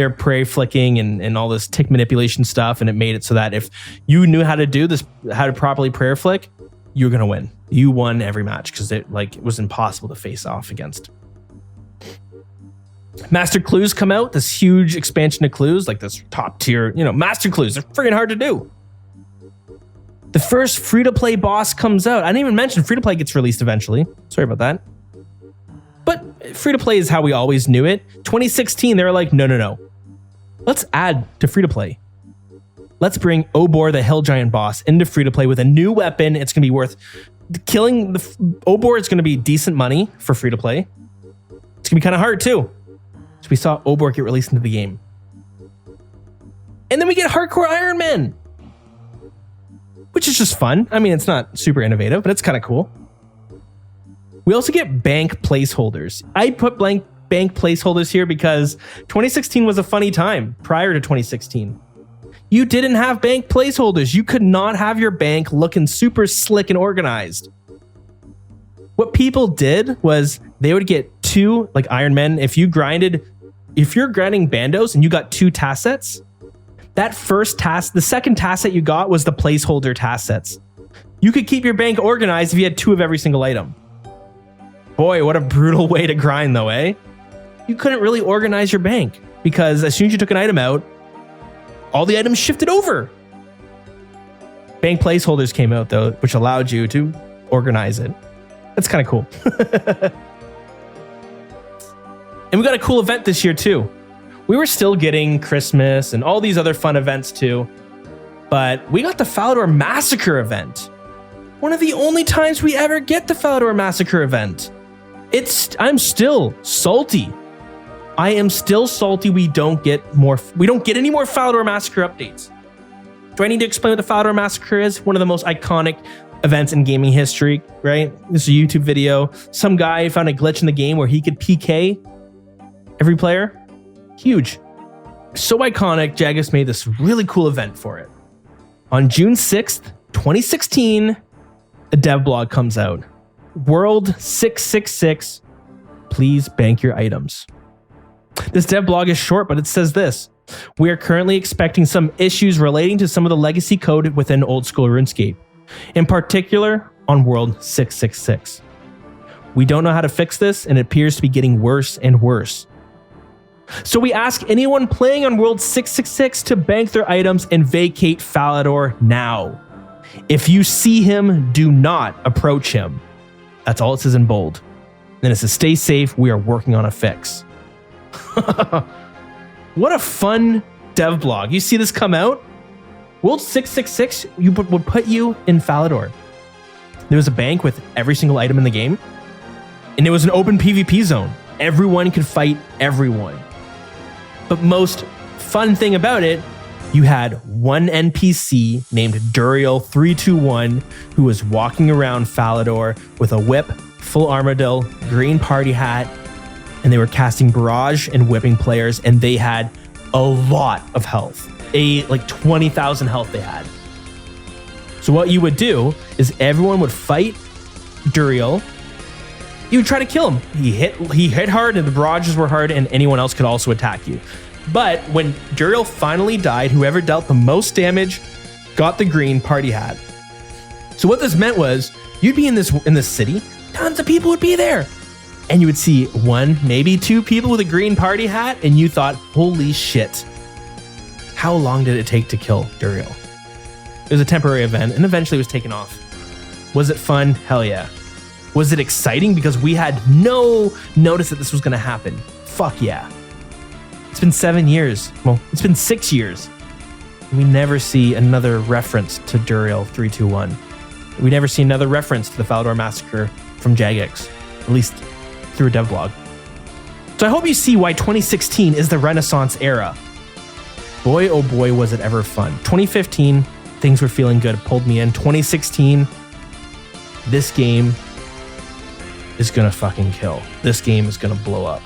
were prey flicking and all this tick manipulation stuff, and it made it so that if you knew how to do this, how to properly prayer flick, you were gonna win. You won every match because it was impossible to face off against. Master Clues come out, this huge expansion of clues, like this top tier, Master Clues. They're freaking hard to do. The first free-to-play boss comes out. I didn't even mention free-to-play gets released eventually. Sorry about that. But free-to-play is how we always knew it. 2016, they were like, no. Let's add to free-to-play. Let's bring Obor, the Hill Giant boss, into free-to-play with a new weapon. It's going to be worth killing the Obor. It's going to be decent money for free-to-play. It's going to be kind of hard too. So we saw Obor get released into the game. And then we get Hardcore Iron Man, which is just fun. I mean, it's not super innovative, but it's kind of cool. We also get bank placeholders. I put bank placeholders here because 2016 was a funny time prior to 2016. You didn't have bank placeholders. You could not have your bank looking super slick and organized. What people did was they would get two, like Iron Men, if you're grinding bandos and you got 2 task sets, that first task, the second task set you got was the placeholder task sets. You could keep your bank organized if you had 2 of every single item. Boy, what a brutal way to grind though, eh? You couldn't really organize your bank because as soon as you took an item out, all the items shifted over. Bank placeholders came out though, which allowed you to organize it. That's kind of cool. And we got a cool event this year too. We were still getting Christmas and all these other fun events too, but we got the Falador Massacre event. One of the only times we ever get the Falador Massacre event. I'm still salty. I am still salty we don't get any more Falador Massacre updates. Do I need to explain what the Falador Massacre is? One of the most iconic events in gaming history, right? This is a YouTube video. Some guy found a glitch in the game where he could PK every player. Huge. So iconic, Jagex made this really cool event for it. On June 6th, 2016, a dev blog comes out. World 666, please bank your items. This dev blog is short, but it says this. We are currently expecting some issues relating to some of the legacy code within old school RuneScape, in particular on World 666. We don't know how to fix this, and it appears to be getting worse and worse. So we ask anyone playing on World 666 to bank their items and vacate Falador now. If you see him, do not approach him. That's all it says in bold. Then it says, stay safe, we are working on a fix. What a fun dev blog. You see this come out? World 666 would put you in Falador. There was a bank with every single item in the game, and it was an open PvP zone. Everyone could fight everyone. But most fun thing about it, you had one NPC named Duriel321 who was walking around Falador with a whip, full armadillo, green party hat, and they were casting barrage and whipping players, and they had a lot of health. Like 20,000 health they had. So what you would do is everyone would fight Duriel. You would try to kill him. He hit hard, and the barrages were hard, and anyone else could also attack you. But when Duriel finally died, whoever dealt the most damage got the green party hat. So what this meant was you'd be in this city, tons of people would be there, and you would see 1, maybe 2 people with a green party hat, and you thought, holy shit, how long did it take to kill Duriel? It was a temporary event, and eventually it was taken off. Was it fun? Hell yeah. Was it exciting because we had no notice that this was going to happen? Fuck yeah. It's been 7 years. Well, it's been 6 years. We never see another reference to Duriel321. We never see another reference to the Falador Massacre from Jagex, at least through a dev blog. So I hope you see why 2016 is the Renaissance era. Boy, oh boy, was it ever fun. 2015, things were feeling good, pulled me in. 2016, this game is going to fucking kill. This game is going to blow up.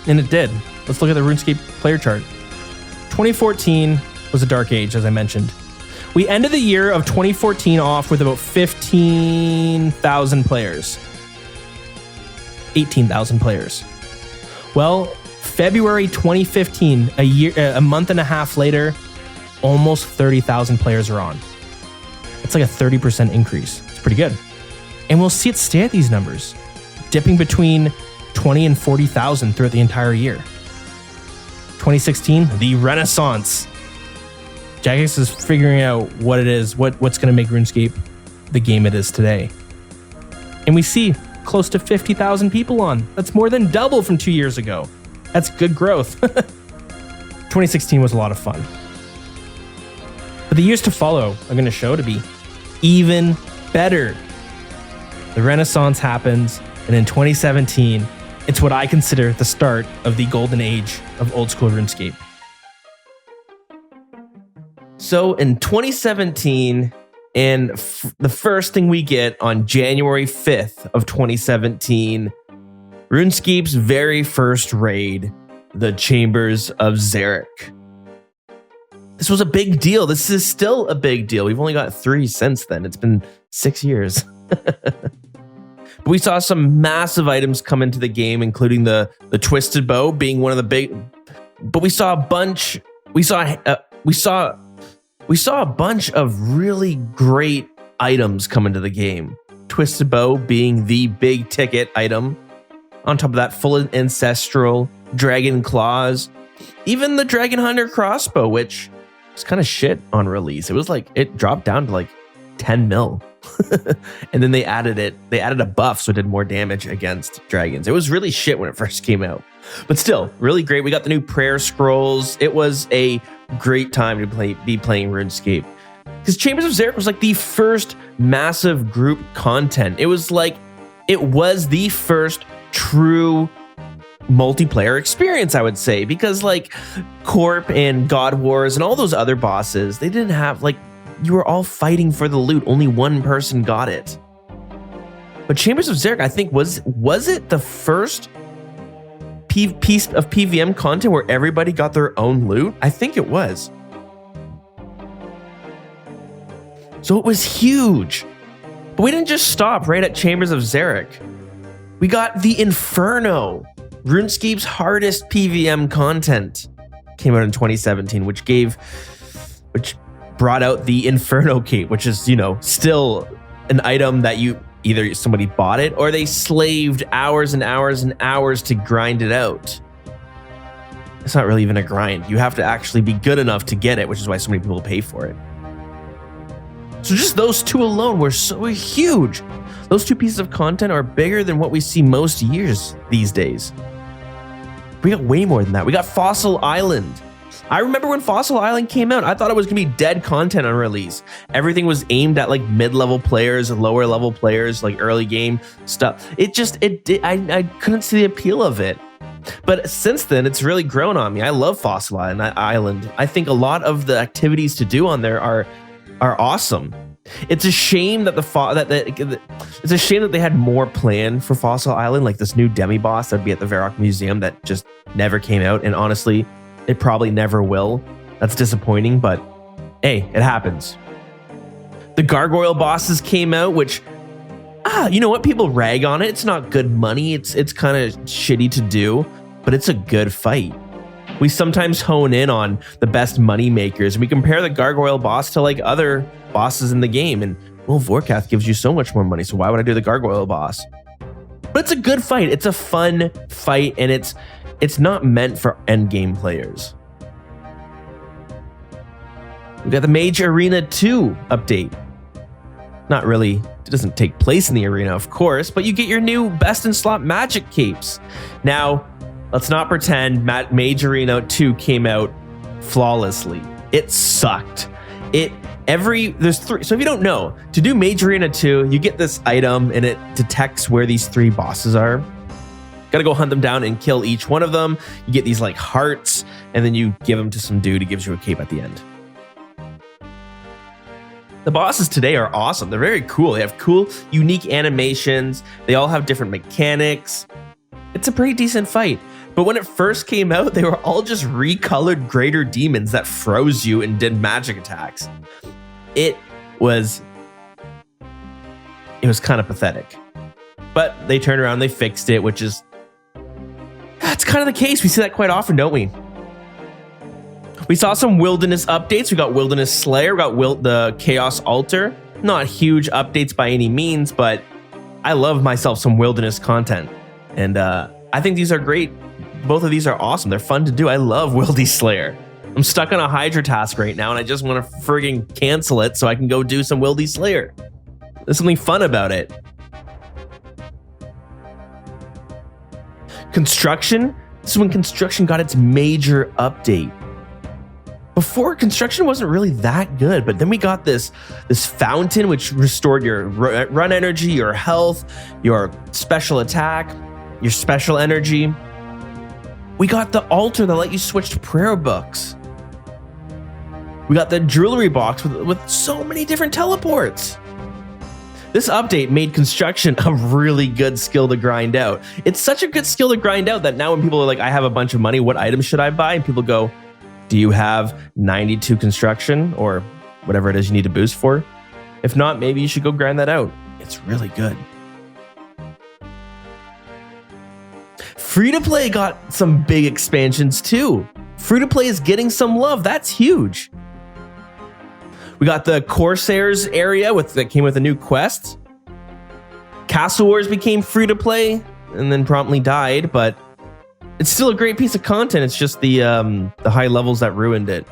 And it did. Let's look at the RuneScape player chart. 2014 was a dark age, as I mentioned. We ended the year of 2014 off with about 15,000 players. 18,000 players. Well, February 2015, a month and a half later, almost 30,000 players are on. It's like a 30% increase. It's pretty good. And we'll see it stay at these numbers, dipping between 20 and 40,000 throughout the entire year. 2016, the Renaissance. Jagex is figuring out what it is, what's going to make RuneScape the game it is today. And we see close to 50,000 people on. That's more than double from 2 years ago. That's good growth. 2016 was a lot of fun. But the years to follow are going to show to be even better. The Renaissance happens, and in 2017, it's what I consider the start of the golden age of old school RuneScape. So in 2017, and the first thing we get on January 5th of 2017, RuneScape's very first raid, the Chambers of Xeric. This was a big deal. This is still a big deal. We've only got 3 since then. It's been 6 years. But we saw some massive items come into the game, including the Twisted Bow being one of the big. But we saw a bunch. We saw a bunch of really great items come into the game. Twisted Bow being the big ticket item. On top of that, full ancestral, dragon claws, even the Dragon Hunter crossbow, which was kind of shit on release. It was like, it dropped down to like 10 mil. And then they added a buff so it did more damage against dragons. It was really shit when it first came out. But still, really great. We got the new prayer scrolls. It was a great time to be playing RuneScape. Because Chambers of Xeric was like the first massive group content. It was the first true multiplayer experience, I would say. Because like Corp and God Wars and all those other bosses, they didn't have like, you were all fighting for the loot. Only one person got it. But Chambers of Xeric, I think, was it the first piece of PVM content where everybody got their own loot? I think it was. So it was huge. But we didn't just stop right at Chambers of Xeric. We got the Inferno, RuneScape's hardest PVM content. Came out in 2017, which brought out the Inferno Cape, which is, still an item that either somebody bought it or they slaved hours and hours and hours to grind it out. It's not really even a grind. You have to actually be good enough to get it, which is why so many people pay for it. So just those two alone were so huge. Those 2 pieces of content are bigger than what we see most years these days. We got way more than that. We got Fossil Island. I remember when Fossil Island came out, I thought it was going to be dead content on release. Everything was aimed at like mid-level players and lower level players, like early game stuff. I couldn't see the appeal of it. But since then, it's really grown on me. I love Fossil Island. I think a lot of the activities to do on there are awesome. It's a shame that it's a shame that they had more planned for Fossil Island, like this new demi-boss that'd be at the Varrock Museum that just never came out. And honestly, it probably never will. That's disappointing, but hey, it happens. The gargoyle bosses came out, which, you know what? People rag on it. It's not good money. It's kind of shitty to do, but it's a good fight. We sometimes hone in on the best money makers, and we compare the gargoyle boss to like other bosses in the game. And well, Vorkath gives you so much more money, so why would I do the gargoyle boss? But it's a good fight. It's a fun fight, and it's not meant for endgame players. We got the Mage Arena 2 update. Not really, it doesn't take place in the arena, of course, but you get your new Best in Slot Magic capes. Now, let's not pretend Mage Arena 2 came out flawlessly. It sucked. There's 3. So if you don't know, to do Mage Arena 2, you get this item and it detects where these 3 bosses are. Gotta go hunt them down and kill each one of them. You get these like hearts, and then you give them to some dude who gives you a cape at the end. The bosses today are awesome. They're very cool. They have cool, unique animations. They all have different mechanics. It's a pretty decent fight. But when it first came out, they were all just recolored greater demons that froze you and did magic attacks. It was kind of pathetic. But they turned around, they fixed it, which is... That's kind of the case. We see that quite often, don't we? We saw some Wilderness updates. We got Wilderness Slayer, we got the Chaos Altar. Not huge updates by any means, but I love myself some Wilderness content. And I think these are great. Both of these are awesome. They're fun to do. I love Wildy Slayer. I'm stuck on a Hydra task right now, and I just want to friggin' cancel it so I can go do some Wildy Slayer. There's something fun about it. Construction. This is when Construction got its major update. Before, Construction wasn't really that good, but then we got this fountain which restored your run energy, your health, your special attack, your special energy. We got the altar that let you switch to prayer books. We got the jewelry box with so many different teleports. This update made Construction a really good skill to grind out. It's such a good skill to grind out that now when people are like, I have a bunch of money, what items should I buy? And people go, do you have 92 Construction or whatever it is you need to boost for? If not, maybe you should go grind that out. It's really good. Free-to-play got some big expansions too. Free-to-play is getting some love. That's huge. We got the Corsairs area that came with a new quest. Castle Wars became free-to-play and then promptly died, but it's still a great piece of content. It's just the high levels that ruined it.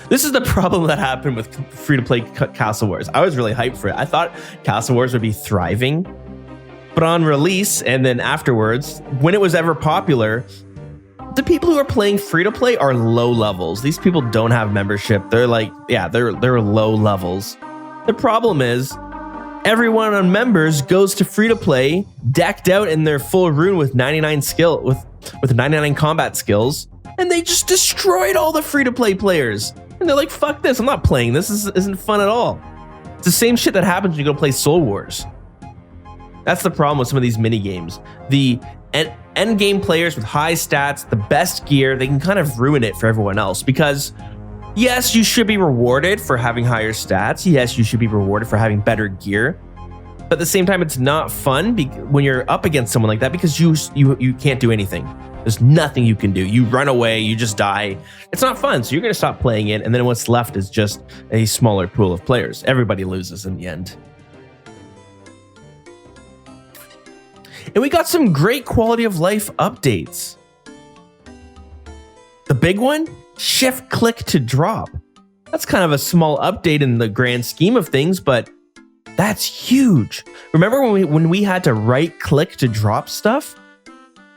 This is the problem that happened with free-to-play Castle Wars. I was really hyped for it. I thought Castle Wars would be thriving. But on release and then afterwards, when it was ever popular, the people who are playing free-to-play are low levels. These people don't have membership. They're like, yeah, they're low levels. The problem is, everyone on members goes to free-to-play decked out in their full rune with 99 skill with 99 combat skills, and they just destroyed all the free-to-play players. And they're like, fuck this, I'm not playing this. This isn't fun at all. It's the same shit that happens when you go play Soul Wars. That's the problem with some of these mini games. The end game players with high stats, the best gear, they can kind of ruin it for everyone else because yes, you should be rewarded for having higher stats. Yes, you should be rewarded for having better gear. But at the same time, it's not fun when you're up against someone like that because you can't do anything. There's nothing you can do. You run away, you just die. It's not fun, so you're going to stop playing it, and then what's left is just a smaller pool of players. Everybody loses in the end. And we got some great quality of life updates. The big one, shift click to drop. That's kind of a small update in the grand scheme of things, but that's huge. Remember when we had to right click to drop stuff?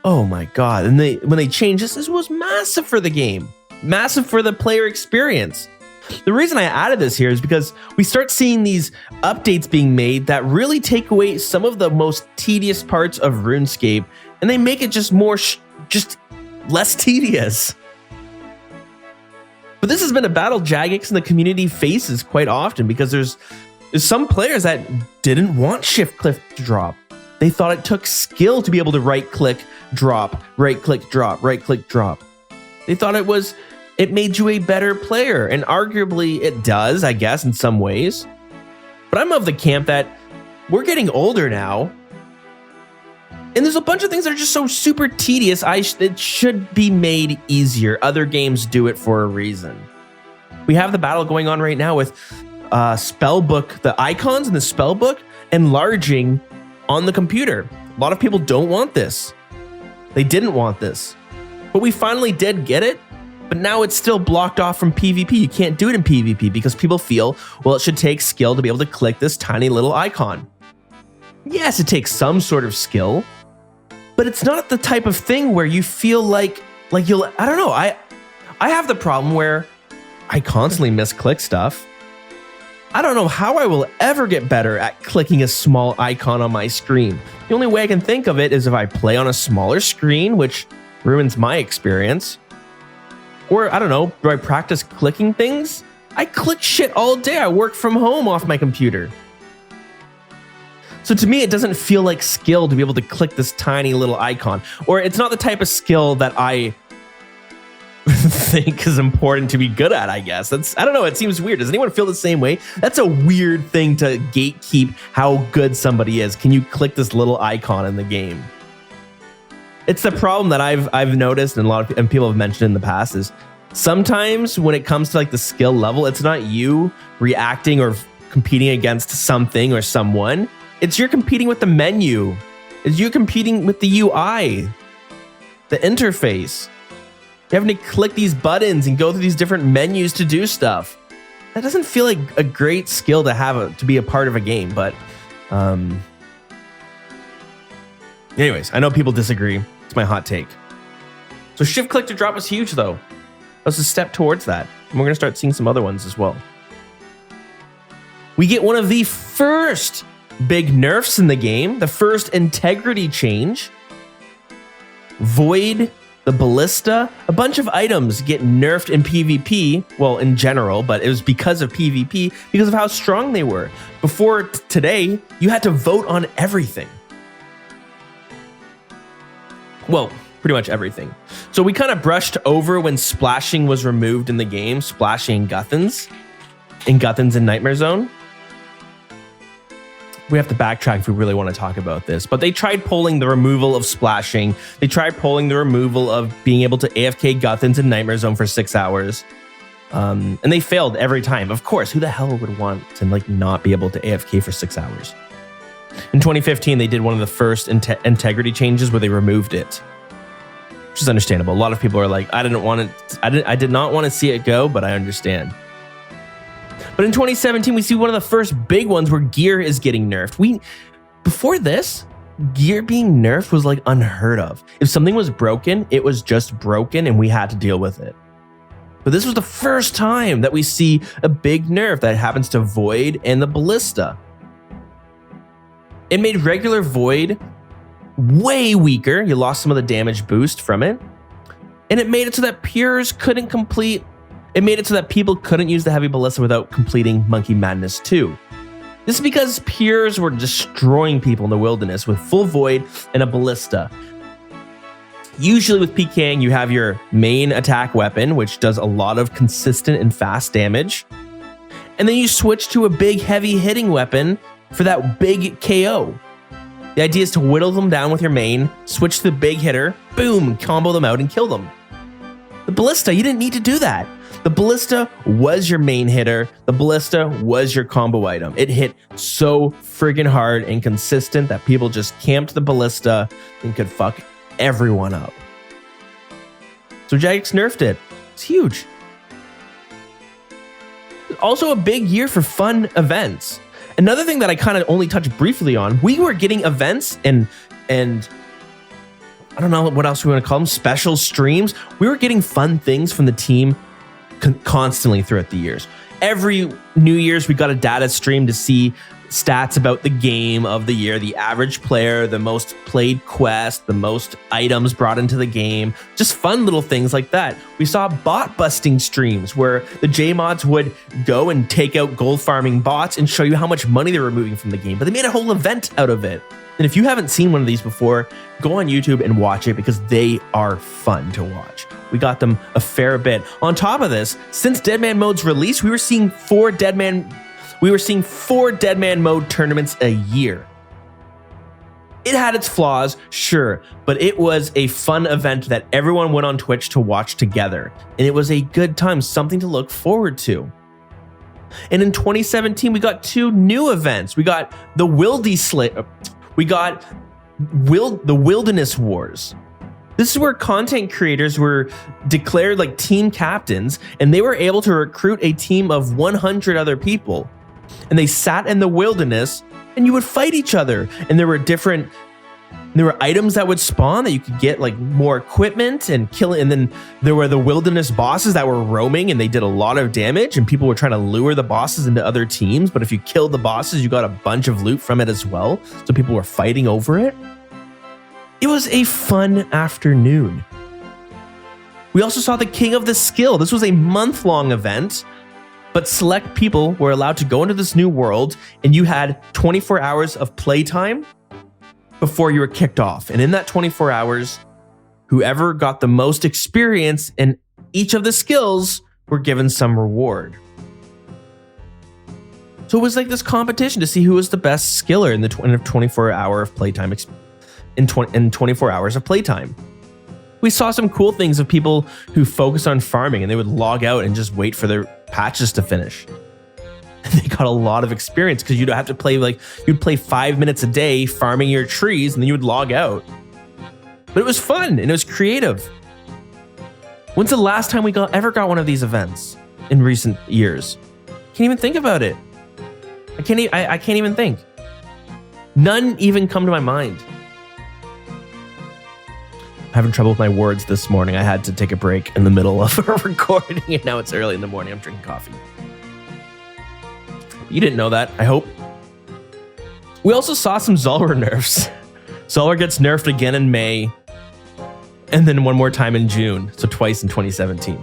Oh my god. And when they changed this was massive for the game. Massive for the player experience. The reason I added this here is because we start seeing these updates being made that really take away some of the most tedious parts of RuneScape, and they make it just less tedious. But this has been a battle Jagex and the community faces quite often because there's some players that didn't want shift click to drop. They thought it took skill to be able to right click, drop, right click, drop, right click, drop. They thought it made you a better player, and arguably it does, I guess, in some ways. But I'm of the camp that we're getting older now, and there's a bunch of things that are just so super tedious, it should be made easier. Other games do it for a reason. We have the battle going on right now with Spellbook, the icons in the Spellbook enlarging on the computer. A lot of people don't want this. They didn't want this. But we finally did get it. But now it's still blocked off from PvP. You can't do it in PvP because people feel, well, it should take skill to be able to click this tiny little icon. Yes, it takes some sort of skill, but it's not the type of thing where you feel like you'll, I don't know. I have the problem where I constantly misclick stuff. I don't know how I will ever get better at clicking a small icon on my screen. The only way I can think of it is if I play on a smaller screen, which ruins my experience. Or, I don't know, do I practice clicking things? I click shit all day. I work from home off my computer. So to me, it doesn't feel like skill to be able to click this tiny little icon. Or it's not the type of skill that I think is important to be good at, I guess. I don't know, it seems weird. Does anyone feel the same way? That's a weird thing to gatekeep how good somebody is. Can you click this little icon in the game? It's the problem that I've noticed, and and people have mentioned in the past, is sometimes when it comes to like the skill level, it's not you reacting or competing against something or someone. It's you're competing with the menu. It's you competing with the UI, the interface. You're having to click these buttons and go through these different menus to do stuff. That doesn't feel like a great skill to have to be a part of a game, but anyways, I know people disagree. It's my hot take. So shift click to drop is huge though. That's a step towards that. And we're gonna start seeing some other ones as well. We get one of the first big nerfs in the game, the first integrity change. Void, the ballista, a bunch of items get nerfed in PvP, well, in general, but it was because of PvP, because of how strong they were. Before today, you had to vote on everything. Well, pretty much everything. So we kind of brushed over when splashing was removed in the game, splashing Guthans in Nightmare Zone. We have to backtrack if we really want to talk about this, but they tried pulling the removal of splashing. They tried pulling the removal of being able to AFK Guthans in Nightmare Zone for 6 hours. And they failed every time. Of course, who the hell would want to like not be able to AFK for 6 hours? In 2015, they did one of the first integrity changes where they removed it, which is understandable. A lot of people are like, I did not want to see it go, but I understand. But in 2017, we see one of the first big ones where gear is getting nerfed. Before this, gear being nerfed was like unheard of. If something was broken, it was just broken and we had to deal with it. But this was the first time that we see a big nerf that happens to Void and the Ballista. It made regular Void way weaker. You lost some of the damage boost from it. And it made it so that Pures couldn't complete. It made it so that people couldn't use the Heavy Ballista without completing Monkey Madness 2. This is because Pures were destroying people in the wilderness with full Void and a Ballista. Usually with PKing, you have your main attack weapon, which does a lot of consistent and fast damage. And then you switch to a big heavy hitting weapon for that big KO. The idea is to whittle them down with your main, switch to the big hitter, boom, combo them out and kill them. The Ballista, you didn't need to do that. The Ballista was your main hitter. The Ballista was your combo item. It hit so friggin' hard and consistent that people just camped the Ballista and could fuck everyone up. So Jagex nerfed it. It's huge. Also a big year for fun events. Another thing that I kind of only touched briefly on, we were getting events and I don't know what else we want to call them, special streams. We were getting fun things from the team constantly throughout the years. Every New Year's, we got a data stream to see stats about the game of the year, the average player, the most played quest, the most items brought into the game, just fun little things like that. We saw bot busting streams where the JMods would go and take out gold farming bots and show you how much money they were removing from the game, but they made a whole event out of it. And if you haven't seen one of these before, go on YouTube and watch it because they are fun to watch. We got them a fair bit. On top of this, since Deadman Mode's release, we were seeing four Deadman Mode tournaments a year. It had its flaws, sure, but it was a fun event that everyone went on Twitch to watch together. And it was a good time, something to look forward to. And in 2017, we got two new events. We got the the Wilderness Wars. This is where content creators were declared like team captains, and they were able to recruit a team of 100 other people. And they sat in the wilderness, and you would fight each other. And there were items that would spawn that you could get like more equipment and kill it. And then there were the wilderness bosses that were roaming, and they did a lot of damage. And people were trying to lure the bosses into other teams. But if you killed the bosses, you got a bunch of loot from it as well. So people were fighting over it. It was a fun afternoon. We also saw the King of the Skill. This was a month-long event but select people were allowed to go into this new world, and you had 24 hours of playtime before you were kicked off. And in that 24 hours, whoever got the most experience in each of the skills were given some reward. So it was like this competition to see who was the best skiller in the 24 hour of playtime, in 24 hours of playtime. We saw some cool things of people who focused on farming, and they would log out and just wait for their patches to finish. And they got a lot of experience because you'd have to play you'd play 5 minutes a day farming your trees, and then you would log out. But it was fun and it was creative. When's the last time we ever got one of these events in recent years? Can't even think about it. I can't even think. None even come to my mind. I'm having trouble with my words this morning. I had to take a break in the middle of a recording, and now it's early in the morning. I'm drinking coffee. You didn't know that, I hope. We also saw some Zulrah nerfs. Zulrah gets nerfed again in May, and then one more time in June, so twice in 2017.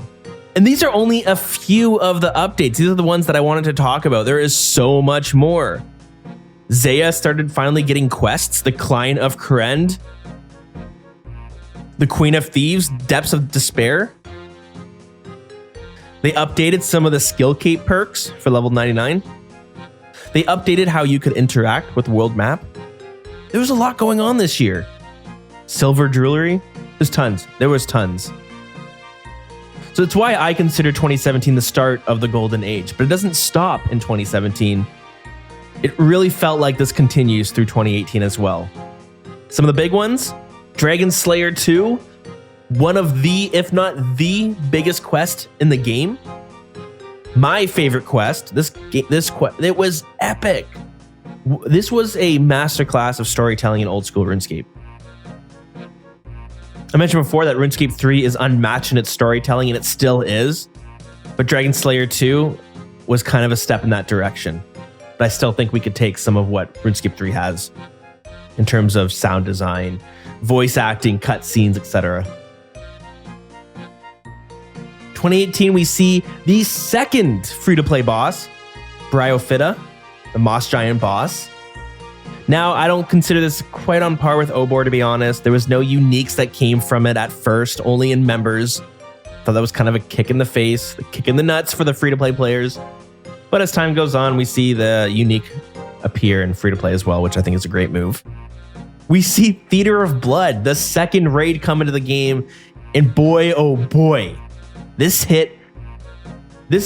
And these are only a few of the updates. These are the ones that I wanted to talk about. There is so much more. Zaya started finally getting quests. The Client of Korend. The Queen of Thieves, Depths of Despair. They updated some of the skill cape perks for level 99. They updated how you could interact with the world map. There was a lot going on this year. Silver jewelry. There was tons. So that's why I consider 2017 the start of the golden age, but it doesn't stop in 2017. It really felt like this continues through 2018 as well. Some of the big ones, Dragon Slayer 2, one of the, if not the biggest quest in the game. My favorite quest, it was epic. This was a masterclass of storytelling in old school RuneScape. I mentioned before that RuneScape 3 is unmatched in its storytelling, and it still is. But Dragon Slayer 2 was kind of a step in that direction. But I still think we could take some of what RuneScape 3 has in terms of sound design, voice acting, cutscenes, etc. 2018, we see the second free-to-play boss, Bryophyta, the Moss Giant boss. Now, I don't consider this quite on par with Obor, to be honest. There was no uniques that came from it at first, only in members. Thought that was kind of a kick in the face, a kick in the nuts for the free-to-play players. But as time goes on, we see the unique appear in free-to-play as well, which I think is a great move. We see Theater of Blood, the second raid come into the game, and boy, oh boy, this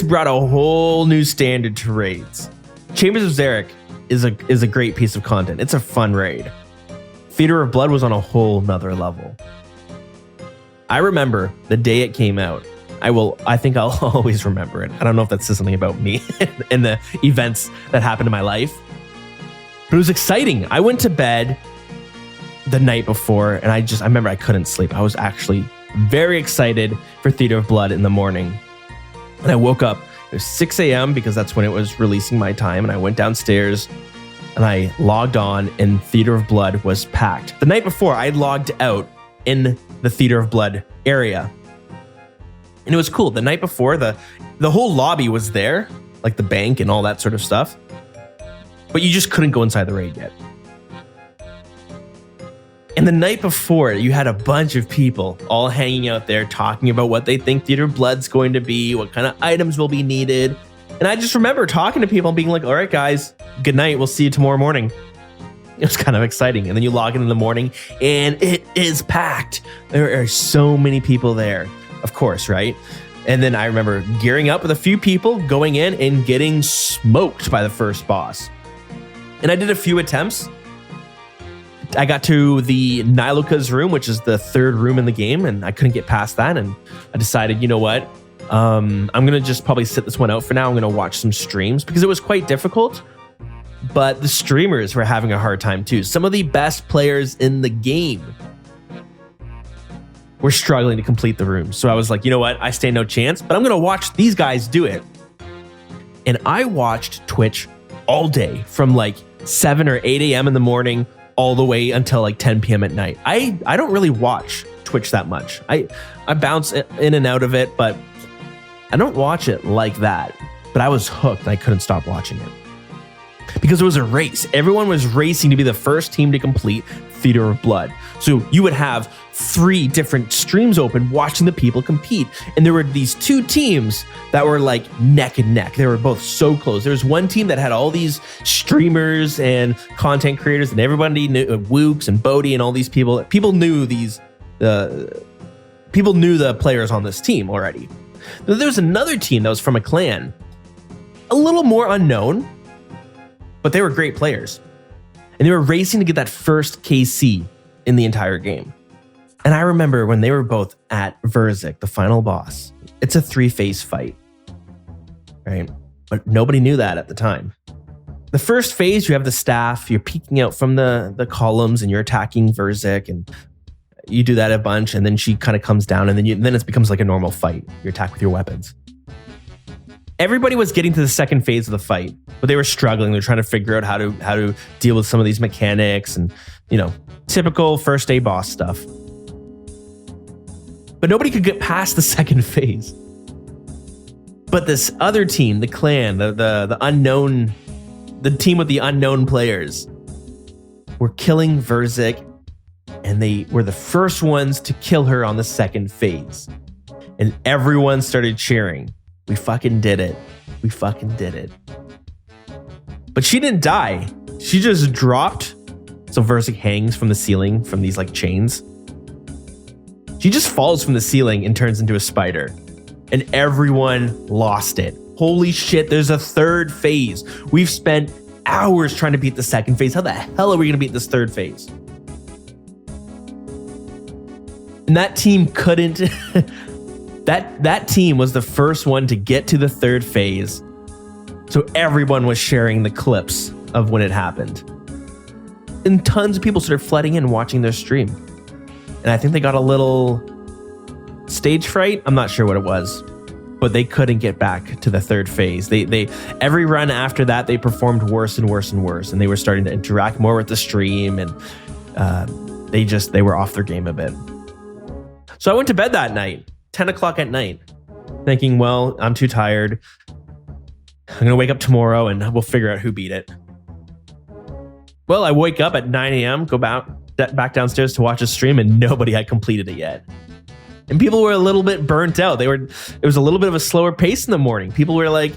brought a whole new standard to raids. Chambers of Xeric is a great piece of content. It's a fun raid. Theater of Blood was on a whole nother level. I remember the day it came out. I think I'll always remember it. I don't know if that says something about me and the events that happened in my life, but it was exciting. I went to bed the night before, and I remember I couldn't sleep. I was actually very excited for Theater of Blood in the morning. And I woke up, it was 6 a.m. because that's when it was releasing my time. And I went downstairs and I logged on, and Theater of Blood was packed. The night before, I logged out in the Theater of Blood area. And it was cool. The night before, the whole lobby was there, like the bank and all that sort of stuff. But you just couldn't go inside the raid yet. And the night before, you had a bunch of people all hanging out there talking about what they think Theater of Blood's going to be, what kind of items will be needed. And I just remember talking to people and being like, all right, guys, good night. We'll see you tomorrow morning. It was kind of exciting. And then you log in the morning and it is packed. There are so many people there, of course, right? And then I remember gearing up with a few people, going in and getting smoked by the first boss. And I did a few attempts. I got to the Niluka's room, which is the third room in the game, and I couldn't get past that. And I decided, you know what? I'm going to just probably sit this one out for now. I'm going to watch some streams because it was quite difficult. But the streamers were having a hard time too. Some of the best players in the game were struggling to complete the room. So I was like, you know what? I stand no chance, but I'm going to watch these guys do it. And I watched Twitch all day from like 7 or 8 a.m. in the morning all the way until like 10 p.m. at night. I don't really watch Twitch that much. I bounce in and out of it, but I don't watch it like that. But I was hooked and I couldn't stop watching it. Because it was a race. Everyone was racing to be the first team to complete Theater of Blood. So you would have 3 different streams open watching the people compete. And there were these 2 teams that were like neck and neck. They were both so close. There was one team that had all these streamers and content creators, and everybody knew Wooks and Bodhi and all these people. People knew the players on this team already. But there was another team that was from a clan, a little more unknown, but they were great players. And they were racing to get that first KC in the entire game. And I remember when they were both at Verzik, the final boss. It's a 3-phase fight, right? But nobody knew that at the time. The first phase, you have the staff, you're peeking out from the columns and you're attacking Verzik, and you do that a bunch, and then she kind of comes down, and then it becomes like a normal fight. You attack with your weapons. Everybody was getting to the second phase of the fight, but they were struggling. They're trying to figure out how to deal with some of these mechanics and, typical first day boss stuff. But nobody could get past the second phase. But this other team, the clan, the unknown, the team with the unknown players, were killing Verzik, and they were the first ones to kill her on the second phase. And everyone started cheering. We fucking did it. We fucking did it. But she didn't die. She just dropped. So Verzik hangs from the ceiling from these like chains. She just falls from the ceiling and turns into a spider. And everyone lost it. Holy shit, there's a third phase. We've spent hours trying to beat the second phase. How the hell are we going to beat this third phase? And that team couldn't... That team was the first one to get to the third phase. So everyone was sharing the clips of when it happened. And tons of people started flooding in watching their stream. And I think they got a little stage fright. I'm not sure what it was, but they couldn't get back to the third phase. They every run after that, they performed worse and worse and worse. And they were starting to interact more with the stream, and they were off their game a bit. So I went to bed that night. 10 o'clock at night, thinking, well, I'm too tired. I'm going to wake up tomorrow and we'll figure out who beat it. Well, I wake up at 9 a.m., go back downstairs to watch a stream, and nobody had completed it yet. And people were a little bit burnt out. It was a little bit of a slower pace in the morning. People were like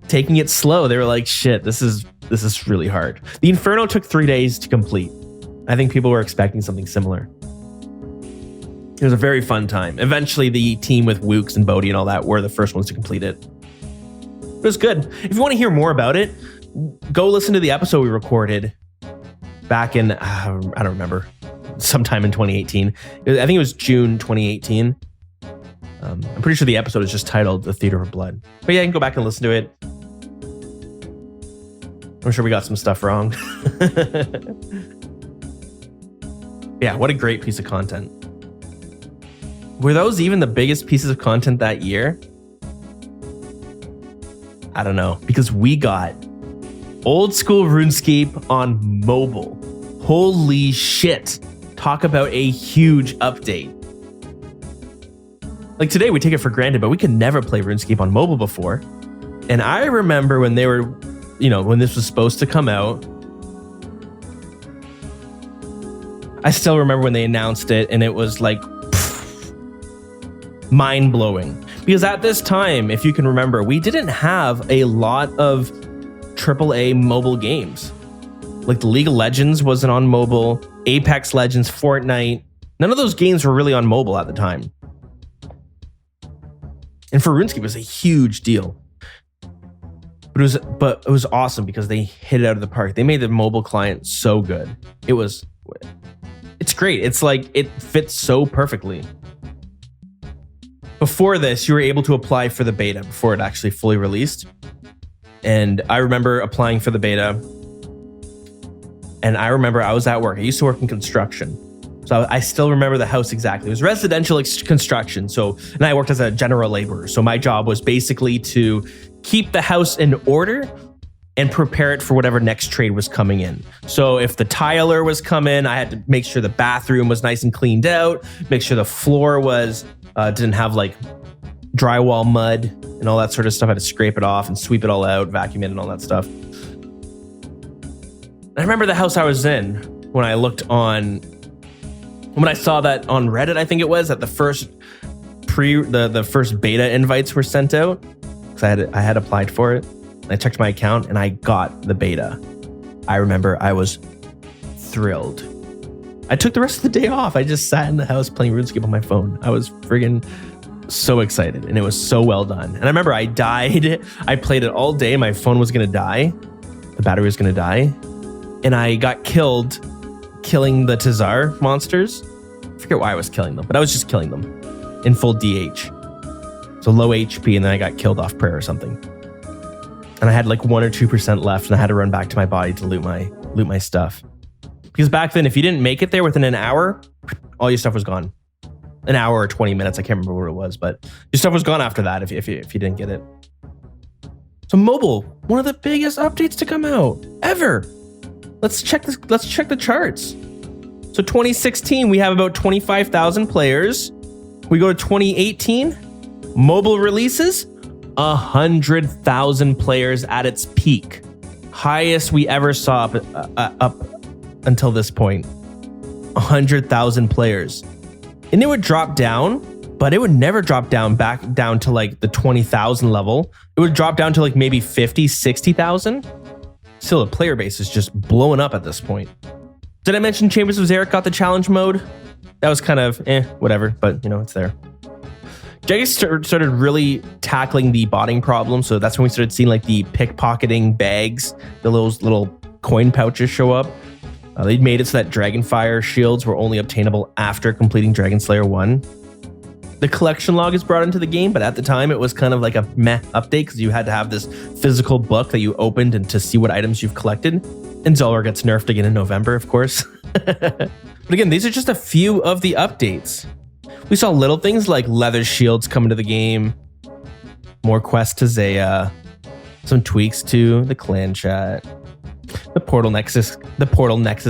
taking it slow. They were like, shit, this is really hard. The Inferno took 3 days to complete. I think people were expecting something similar. It was a very fun time. Eventually, the team with Wooks and Bodhi and all that were the first ones to complete it. It was good. If you want to hear more about it, go listen to the episode we recorded back in, I don't remember, sometime in 2018. I think it was June 2018. I'm pretty sure the episode is just titled The Theater of Blood. But yeah, you can go back and listen to it. I'm sure we got some stuff wrong. Yeah, what a great piece of content. Were those even the biggest pieces of content that year? I don't know, because we got old school RuneScape on mobile. Holy shit. Talk about a huge update. Like today we take it for granted, but we could never play RuneScape on mobile before. And I remember when they were, when this was supposed to come out, I still remember when they announced it, and it was like, mind-blowing. Because at this time, if you can remember, we didn't have a lot of AAA mobile games. Like the League of Legends wasn't on mobile, Apex Legends, Fortnite. None of those games were really on mobile at the time. And for RuneScape, it was a huge deal. But it was awesome because they hit it out of the park. They made the mobile client so good. It's great. It's like it fits so perfectly. Before this, you were able to apply for the beta before it actually fully released. And I remember applying for the beta. And I remember I was at work. I used to work in construction. So I still remember the house exactly. It was residential construction. And I worked as a general laborer. So my job was basically to keep the house in order and prepare it for whatever next trade was coming in. So if the tiler was coming, I had to make sure the bathroom was nice and cleaned out, make sure the floor was didn't have like drywall mud and all that sort of stuff. I had to scrape it off and sweep it all out, vacuum it and all that stuff. I remember the house I was in when I saw that on Reddit, I think it was, that the first the first beta invites were sent out, because I had applied for it. I checked my account and I got the beta. I remember I was thrilled. I took the rest of the day off. I just sat in the house playing RuneScape on my phone. I was friggin' so excited, and it was so well done. And I remember I died. I played it all day. My phone was gonna die. The battery was gonna die. And I got killed killing the Tazar monsters. I forget why I was killing them, but I was just killing them in full DH. So low HP, and then I got killed off prayer or something. And I had like 1 or 2% left, and I had to run back to my body to loot my stuff. Because back then, if you didn't make it there within an hour, all your stuff was gone. An hour or 20 minutes, I can't remember what it was, but your stuff was gone after that if you didn't get it. So mobile, one of the biggest updates to come out ever. Let's check the charts. So 2016, we have about 25,000 players. We go to 2018, mobile releases, 100,000 players at its peak. Highest we ever saw up until this point. 100,000 players. And it would drop down, but it would never drop back down to like the 20,000 level. It would drop down to like maybe 50, 60,000. Still, the player base is just blowing up at this point. Did I mention Chambers of Xeric got the challenge mode? That was kind of whatever, but it's there. Jagex started really tackling the botting problem, so that's when we started seeing like the pickpocketing bags, those little coin pouches show up. They made it so that Dragonfire shields were only obtainable after completing Dragon Slayer 1. The collection log is brought into the game, but at the time it was kind of like a meh update because you had to have this physical book that you opened and to see what items you've collected. And Zulrah gets nerfed again in November, of course. But again, these are just a few of the updates. We saw little things like leather shields come into the game, more quests to Zaya, some tweaks to the clan chat. The portal nexus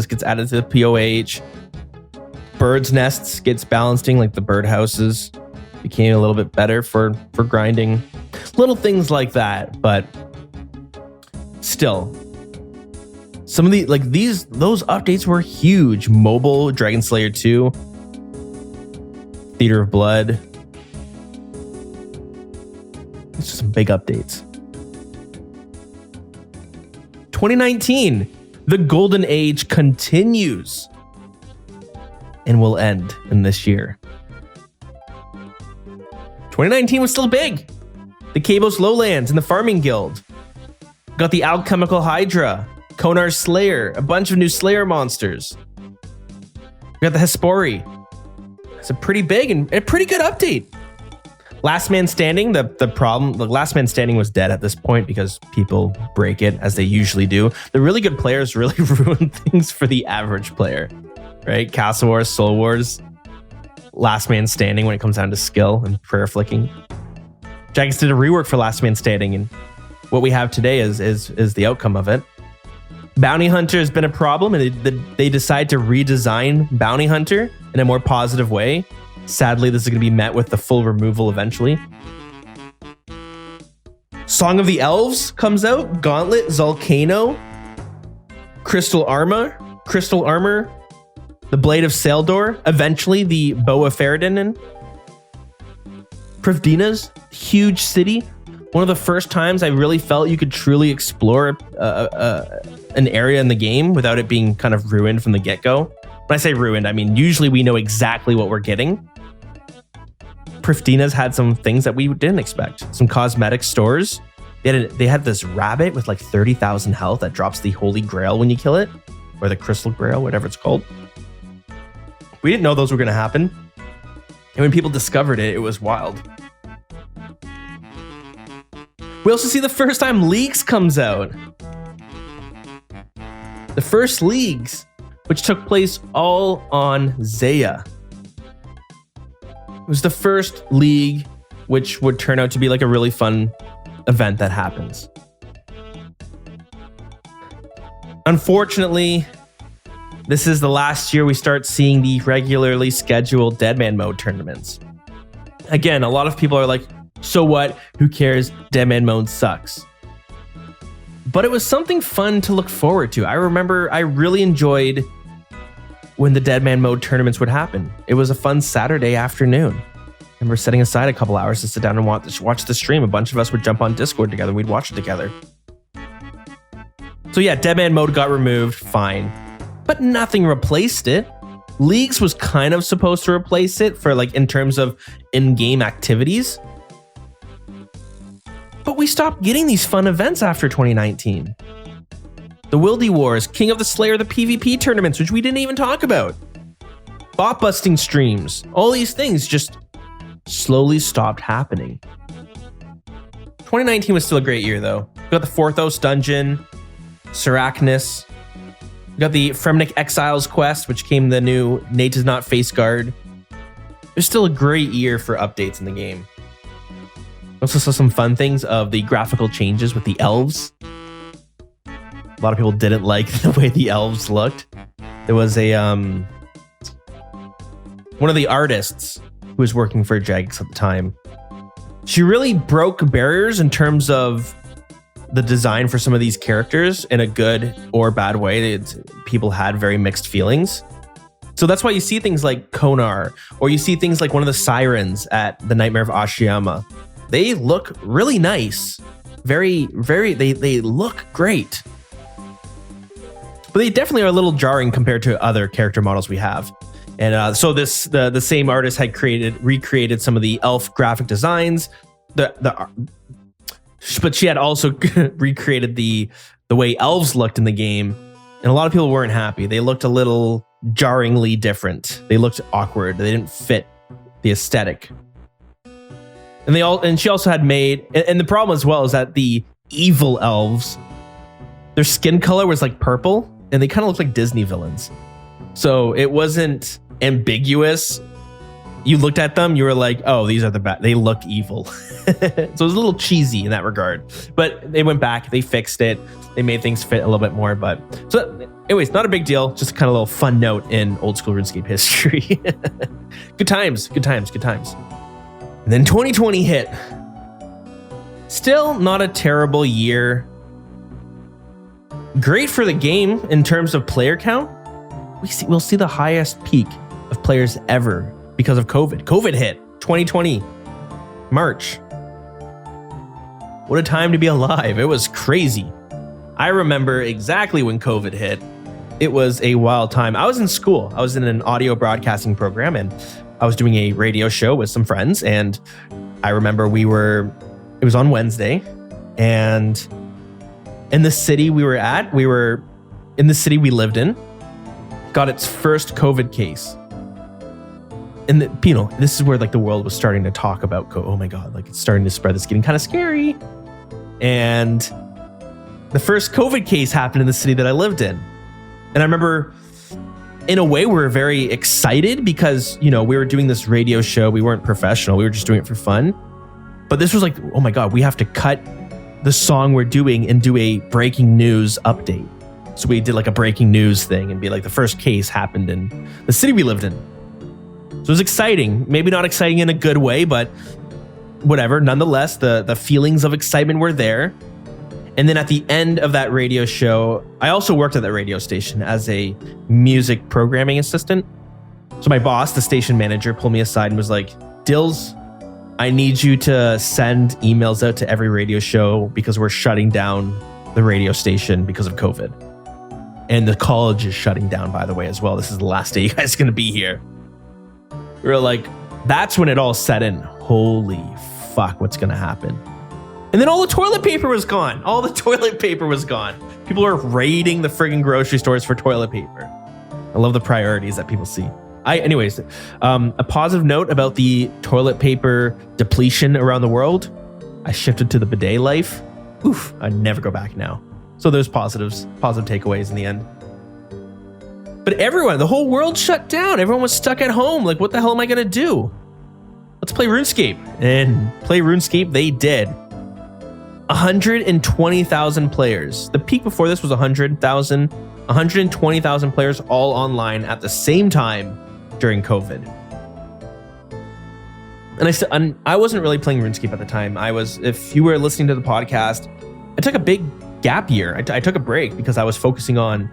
gets added to the POH. Birds' nests gets balancing, like the birdhouses became a little bit better for grinding. Little things like that, but still, some of those updates were huge. Mobile, Dragon Slayer 2, Theater of Blood. It's just some big updates. 2019, the golden age continues and will end in this year. 2019 was still big. The Kabos Lowlands and the Farming Guild. Got the Alchemical Hydra, Konar Slayer, a bunch of new Slayer monsters. We got the Hespori. It's a pretty big and a pretty good update. Last Man Standing, the Last Man Standing was dead at this point because people break it as they usually do. The really good players really ruin things for the average player, right? Castle Wars, Soul Wars, Last Man Standing when it comes down to skill and prayer flicking. Jagex did a rework for Last Man Standing, and what we have today is the outcome of it. Bounty Hunter has been a problem, and they decide to redesign Bounty Hunter in a more positive way. Sadly, this is going to be met with the full removal eventually. Song of the Elves comes out. Gauntlet, Zulcano, Crystal Armor, the Blade of Saldor, eventually the Bow of Faradin. Privdina's huge city. One of the first times I really felt you could truly explore an area in the game without it being kind of ruined from the get-go. When I say ruined, I mean usually we know exactly what we're getting. Privdina's had some things that we didn't expect. Some cosmetic stores. They had this rabbit with like 30,000 health that drops the Holy Grail when you kill it, or the Crystal Grail, whatever it's called. We didn't know those were going to happen. And when people discovered it, it was wild. We also see the first time Leagues comes out. The first Leagues, which took place all on Zaya. It was the first league which would turn out to be like a really fun event that happens. Unfortunately, this is the last year we start seeing the regularly scheduled Deadman Mode tournaments. Again, a lot of people are like, So what? Who cares? Deadman mode sucks. But it was something fun to look forward to. I remember I really enjoyed when the Deadman mode tournaments would happen. It was a fun Saturday afternoon. I remember setting aside a couple hours to sit down and watch the stream. A bunch of us would jump on Discord together. We'd watch it together. So yeah, Deadman mode got removed, fine. But nothing replaced it. Leagues was kind of supposed to replace it for like in terms of in-game activities. But we stopped getting these fun events after 2019. The Wildy Wars, King of the Slayer, the PvP tournaments, which we didn't even talk about. Bot busting streams, all these things just slowly stopped happening. 2019 was still a great year though. We got the Forthos dungeon, Seracnus. We got the Fremnik Exiles quest, which came the new Nate Does Not Face Guard. It was still a great year for updates in the game. Also saw some fun things of the graphical changes with the elves. A lot of people didn't like the way the elves looked. There was a one of the artists who was working for Jagex at the time. She really broke barriers in terms of the design for some of these characters in a good or bad way. People had very mixed feelings. So that's why you see things like Konar, or you see things like one of the sirens at the Nightmare of Ashiyama. They look really nice. They look great. But they definitely are a little jarring compared to other character models we have. And so the same artist had recreated some of the elf graphic designs. But she had also recreated the way elves looked in the game. And a lot of people weren't happy. They looked a little jarringly different. They looked awkward. They didn't fit the aesthetic. And she also had made, and the problem as well is that the evil elves, their skin color was like purple, and they kind of looked like Disney villains. So it wasn't ambiguous. You looked at them, you were like, oh, these are the bad. They look evil. So it was a little cheesy in that regard. But they went back, they fixed it, they made things fit a little bit more. But so, anyways, not a big deal. Just kind of a little fun note in old school RuneScape history. Good times. And then 2020 hit. Still not a terrible year. Great for the game in terms of player count. We'll see the highest peak of players ever because of COVID. COVID hit 2020, March. What a time to be alive. It was crazy. I remember exactly when COVID hit. It was a wild time. I was in school. I was in an audio broadcasting program, and I was doing a radio show with some friends. And I remember it was on Wednesday, and in the city we were in the city we lived in, got its first COVID case. And this is where like the world was starting to talk about oh my God, like it's starting to spread. It's getting kind of scary. And the first COVID case happened in the city that I lived in. And I remember in a way we were very excited because, we were doing this radio show. We weren't professional. We were just doing it for fun. But this was like, oh my God, we have to cut the song we're doing and do a breaking news update. So we did like a breaking news thing and be like, the first case happened in the city we lived in. So it was exciting. Maybe not exciting in a good way, but whatever. Nonetheless, the feelings of excitement were there. And then at the end of that radio show, I also worked at that radio station as a music programming assistant. So my boss, the station manager, pulled me aside and was like, Dilz, I need you to send emails out to every radio show because we're shutting down the radio station because of COVID. And the college is shutting down, by the way, as well. This is the last day you guys are going to be here. We were like, that's when it all set in. Holy fuck, what's going to happen? And then all the toilet paper was gone. People were raiding the friggin' grocery stores for toilet paper. I love the priorities that people see. Anyways, a positive note about the toilet paper depletion around the world. I shifted to the bidet life. Oof, I'd never go back now. So there's positive takeaways in the end. But the whole world shut down. Everyone was stuck at home. Like, what the hell am I going to do? Let's play RuneScape. And play RuneScape they did. 120,000 players. The peak before this was 100,000. 120,000 players all online at the same time during COVID. And I wasn't really playing RuneScape at the time. If you were listening to the podcast, I took a big gap year. I took a break because I was focusing on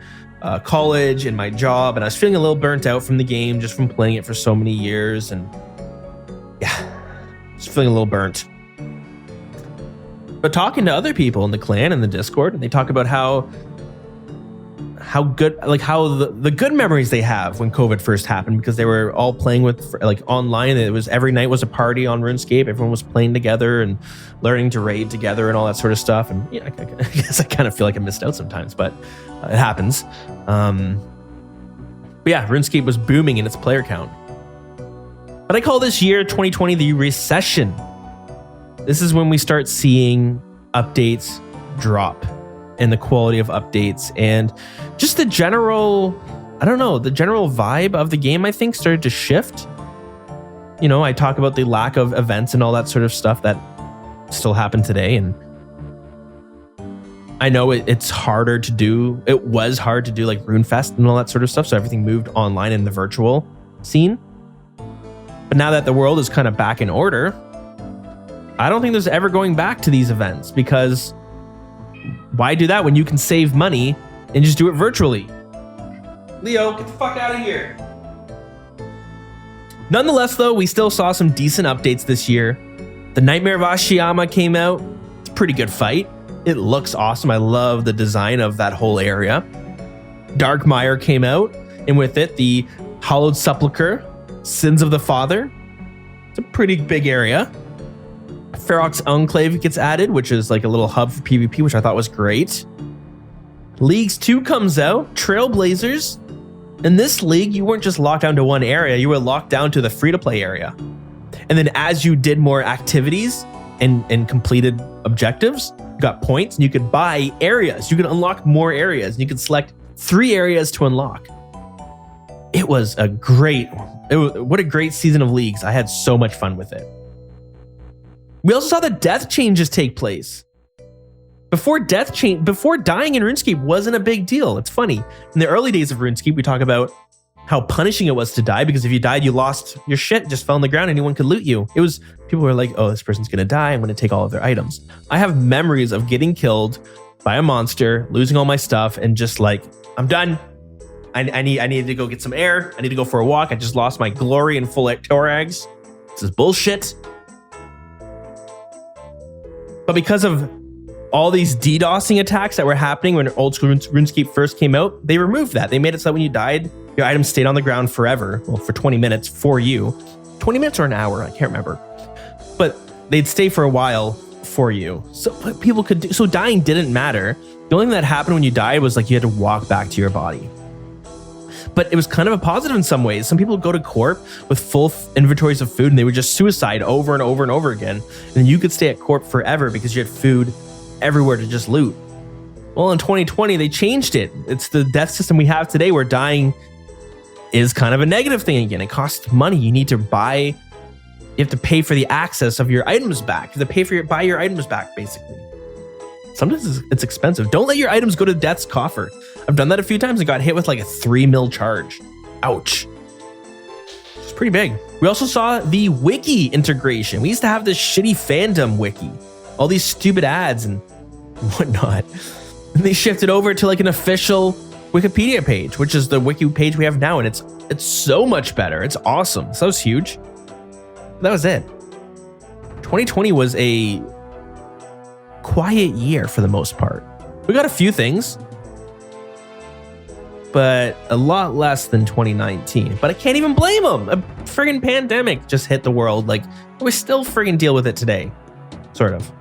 college and my job, and I was feeling a little burnt out from the game just from playing it for so many years, and just feeling a little burnt. But talking to other people in the clan and the Discord, and they talk about how good, like how the good memories they have when COVID first happened, because they were all playing with like online. It was every night was a party on RuneScape. Everyone was playing together and learning to raid together and all that sort of stuff. And I guess I kind of feel like I missed out sometimes, but it happens. But yeah, RuneScape was booming in its player count. But I call this year 2020 the recession. This is when we start seeing updates drop and the quality of updates and just the general, the general vibe of the game, I think, started to shift. I talk about the lack of events and all that sort of stuff that still happen today. And I know it's harder to do. It was hard to do like RuneFest and all that sort of stuff. So everything moved online in the virtual scene. But now that the world is kind of back in order, I don't think there's ever going back to these events, because why do that when you can save money and just do it virtually? Leo, get the fuck out of here. Nonetheless, though, we still saw some decent updates this year. The Nightmare of Ashiyama came out. It's a pretty good fight. It looks awesome. I love the design of that whole area. Darkmire came out, and with it, the Hallowed Sepulchre, Sins of the Father. It's a pretty big area. Ferox Enclave gets added, which is like a little hub for PvP, which I thought was great. Leagues 2 comes out, Trailblazers. In this league, you weren't just locked down to one area, you were locked down to the free-to-play area. And then as you did more activities and completed objectives, you got points, and you could buy areas. You could unlock more areas, and you could select 3 areas to unlock. It was what a great season of leagues. I had so much fun with it. We also saw the death changes take place. Before dying in RuneScape wasn't a big deal. It's funny. In the early days of RuneScape, we talk about how punishing it was to die, because if you died, you lost your shit, just fell on the ground, anyone could loot you. People were like, oh, this person's gonna die, I'm gonna take all of their items. I have memories of getting killed by a monster, losing all my stuff, and just like, I'm done. I need to go get some air. I need to go for a walk. I just lost my glory and full Torags. This is bullshit. But because of all these DDoSing attacks that were happening when old school RuneScape first came out, they removed that. They made it so that when you died, your items stayed on the ground forever. Well, for 20 minutes for you. 20 minutes or an hour, I can't remember. But they'd stay for a while for you. So what people could do, so dying didn't matter. The only thing that happened when you died was like you had to walk back to your body. But it was kind of a positive in some ways. Some people would go to Corp with full inventories of food, and they would just suicide over and over and over again. And then you could stay at Corp forever because you had food everywhere to just loot. Well, in 2020, they changed it. It's the death system we have today where dying is kind of a negative thing again. It costs money. You need to buy, you have to pay for the access of your items back. You have to pay buy your items back, basically. Sometimes it's expensive. Don't let your items go to death's coffer. I've done that a few times and got hit with like a 3 mil charge. Ouch. It's pretty big. We also saw the wiki integration. We used to have this shitty fandom wiki. All these stupid ads and whatnot. And they shifted over to like an official Wikipedia page, which is the wiki page we have now. And it's so much better. It's awesome. So that was huge. That was it. 2020 was a quiet year for the most part. We got a few things, but a lot less than 2019. But I can't even blame them. A friggin' pandemic just hit the world. Like, we still friggin' deal with it today. Sort of.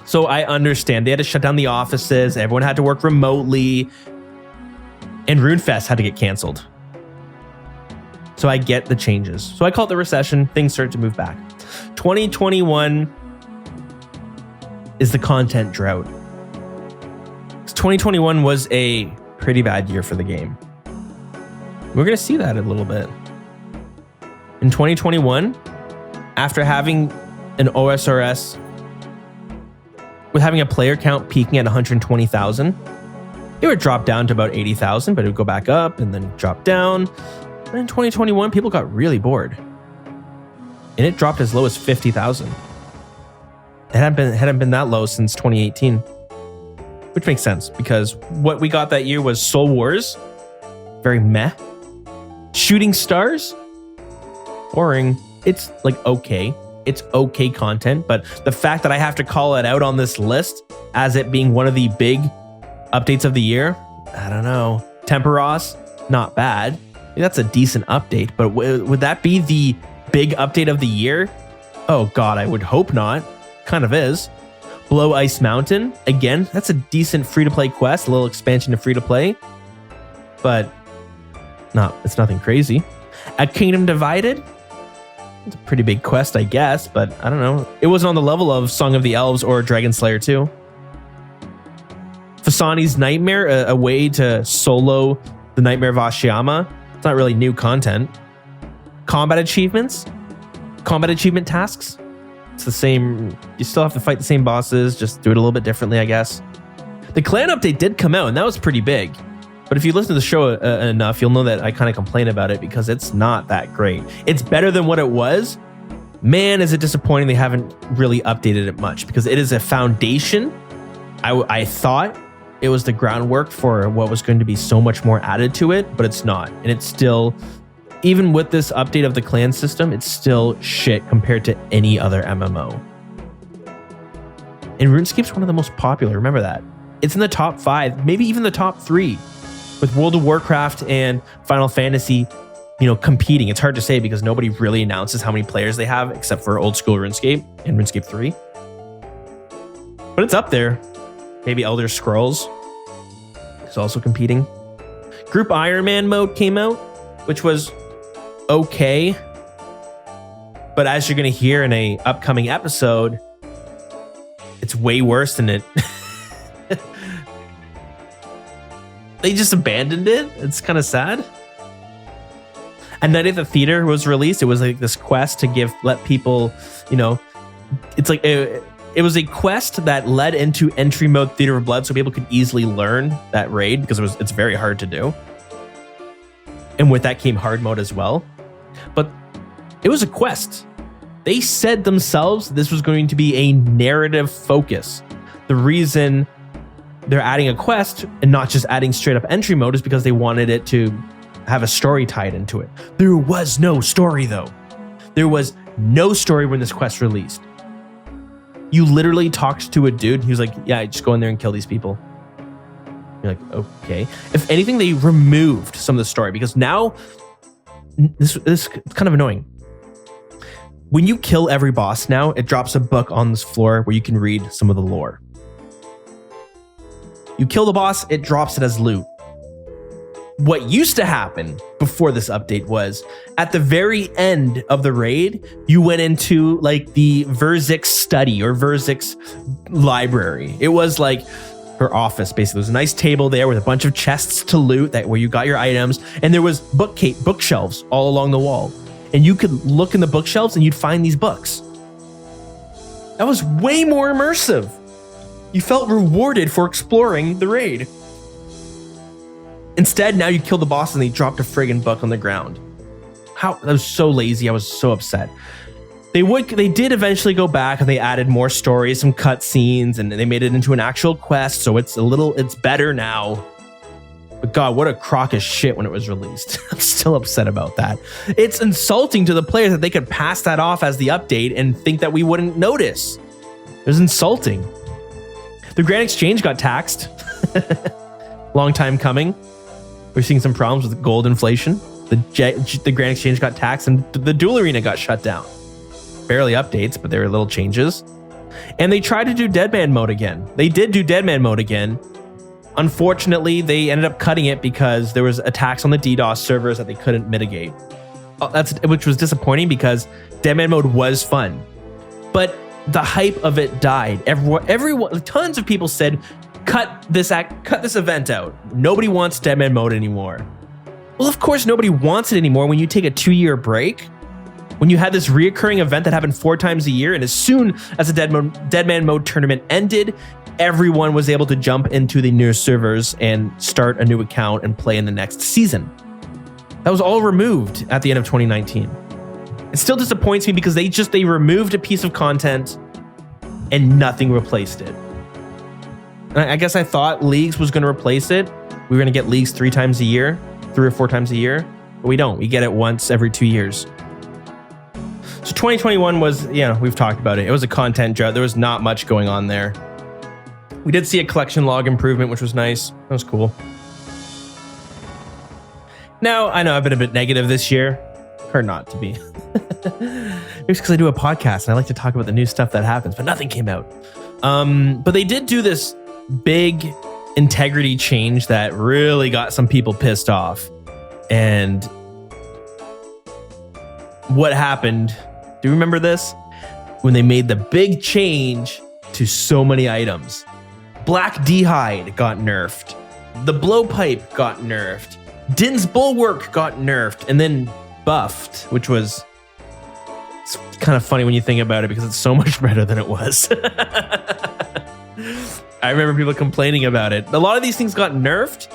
So I understand they had to shut down the offices. Everyone had to work remotely. And RuneFest had to get canceled. So I get the changes. So I call it the recession. Things start to move back. 2021 is the content drought. 2021 was a pretty bad year for the game. We're going to see that a little bit. In 2021, after having an OSRS, with having a player count peaking at 120,000, it would drop down to about 80,000, but it would go back up and then drop down. And in 2021, people got really bored. And it dropped as low as 50,000. It hadn't been that low since 2018. Which makes sense, because what we got that year was Soul Wars. Very meh. Shooting Stars. Boring. It's like okay. It's okay content, but the fact that I have to call it out on this list as it being one of the big updates of the year, I don't know. Temperos, not bad. That's a decent update, but would that be the big update of the year? Oh God, I would hope not. Kind of is. Blow Ice Mountain, again, that's a decent free-to-play quest, a little expansion to free-to-play, but it's nothing crazy. A Kingdom Divided, it's a pretty big quest, I guess, but I don't know. It wasn't on the level of Song of the Elves or Dragon Slayer 2. Fasani's Nightmare, a way to solo the Nightmare of Ashiyama. It's not really new content. Combat achievements, combat achievement tasks. It's the same. You still have to fight the same bosses, just do it a little bit differently, I guess. The clan update did come out, and that was pretty big. But if you listen to the show enough, you'll know that I kind of complain about it because it's not that great. It's better than what it was. Man, is it disappointing they haven't really updated it much, because it is a foundation. I thought it was the groundwork for what was going to be so much more added to it, but it's not. And it's still, even with this update of the clan system, it's still shit compared to any other MMO. And RuneScape's one of the most popular, remember that. It's in the top 5, maybe even the top 3. With World of Warcraft and Final Fantasy, competing. It's hard to say because nobody really announces how many players they have except for old school RuneScape and RuneScape 3. But it's up there. Maybe Elder Scrolls is also competing. Group Iron Man mode came out, which was okay. But as you're going to hear in a upcoming episode, it's way worse than it. They just abandoned it. It's kind of sad. A Night at the Theater was released. It was like this quest to let people, it's like it was a quest that led into entry mode Theater of Blood, so people could easily learn that raid because it's very hard to do. And with that came hard mode as well. But it was a quest. They said themselves this was going to be a narrative focus. The reason they're adding a quest and not just adding straight up entry mode is because they wanted it to have a story tied into it. There was no story though. There was no story when this quest released. You literally talked to a dude. He was like, yeah, just go in there and kill these people. You're like, okay. If anything, they removed some of the story because now this is kind of annoying. When you kill every boss now, it drops a book on this floor where you can read some of the lore. You kill the boss, it drops it as loot. What used to happen before this update was at the very end of the raid, you went into like the Verzik's study or Verzik's library. It was like her office, basically. There's a nice table there with a bunch of chests to loot where you got your items. And there was bookshelves all along the wall. And you could look in the bookshelves and you'd find these books. That was way more immersive. You felt rewarded for exploring the raid. Instead, now you kill the boss and they dropped a friggin' book on the ground. That was so lazy. I was so upset. They did eventually go back and they added more stories, some cutscenes, and they made it into an actual quest. So it's better now. But God, what a crock of shit when it was released. I'm still upset about that. It's insulting to the players that they could pass that off as the update and think that we wouldn't notice. It was insulting. The Grand Exchange got taxed. Long time coming. We're seeing some problems with gold inflation. The Grand Exchange got taxed and the Duel Arena got shut down. Barely updates, but there were little changes. And they tried to do Deadman mode again. They did do Deadman mode again. Unfortunately, they ended up cutting it because there was attacks on the DDoS servers that they couldn't mitigate. Which was disappointing because Deadman mode was fun. But the hype of it died. Everyone, tons of people said, cut this event out. Nobody wants Deadman mode anymore. Well, of course, nobody wants it anymore when you take a 2-year break. When you had this reoccurring event that happened 4 times a year, and as soon as the Deadman mode tournament ended, everyone was able to jump into the new servers and start a new account and play in the next season. That was all removed at the end of 2019. It still disappoints me because they removed a piece of content and nothing replaced it. And I guess I thought Leagues was going to replace it. We were going to get Leagues 3 or 4 times a year, but we don't. We get it once every 2 years. So 2021 was, we've talked about it. It was a content drought. There was not much going on there. We did see a collection log improvement, which was nice. That was cool. Now, I know I've been a bit negative this year. Hard not to be. Maybe it's because I do a podcast and I like to talk about the new stuff that happens, but nothing came out. But they did do this big integrity change that really got some people pissed off. And what happened? Do you remember this? When they made the big change to so many items. Black D-Hide got nerfed. The blowpipe got nerfed. Din's Bulwark got nerfed and then buffed, which was it's kind of funny when you think about it because it's so much better than it was. I remember people complaining about it. A lot of these things got nerfed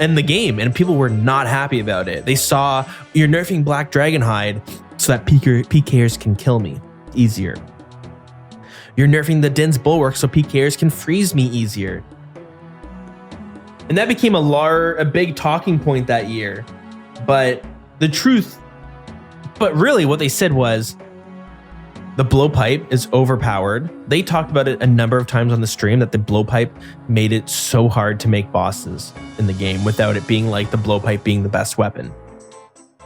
in the game and people were not happy about it. They saw you're nerfing Black Dragonhide so that PKers can kill me easier. You're nerfing the Din's Bulwark so PKers can freeze me easier. And that became a big talking point that year. But really what they said was the blowpipe is overpowered. They talked about it a number of times on the stream that the blowpipe made it so hard to make bosses in the game without it being like the blowpipe being the best weapon.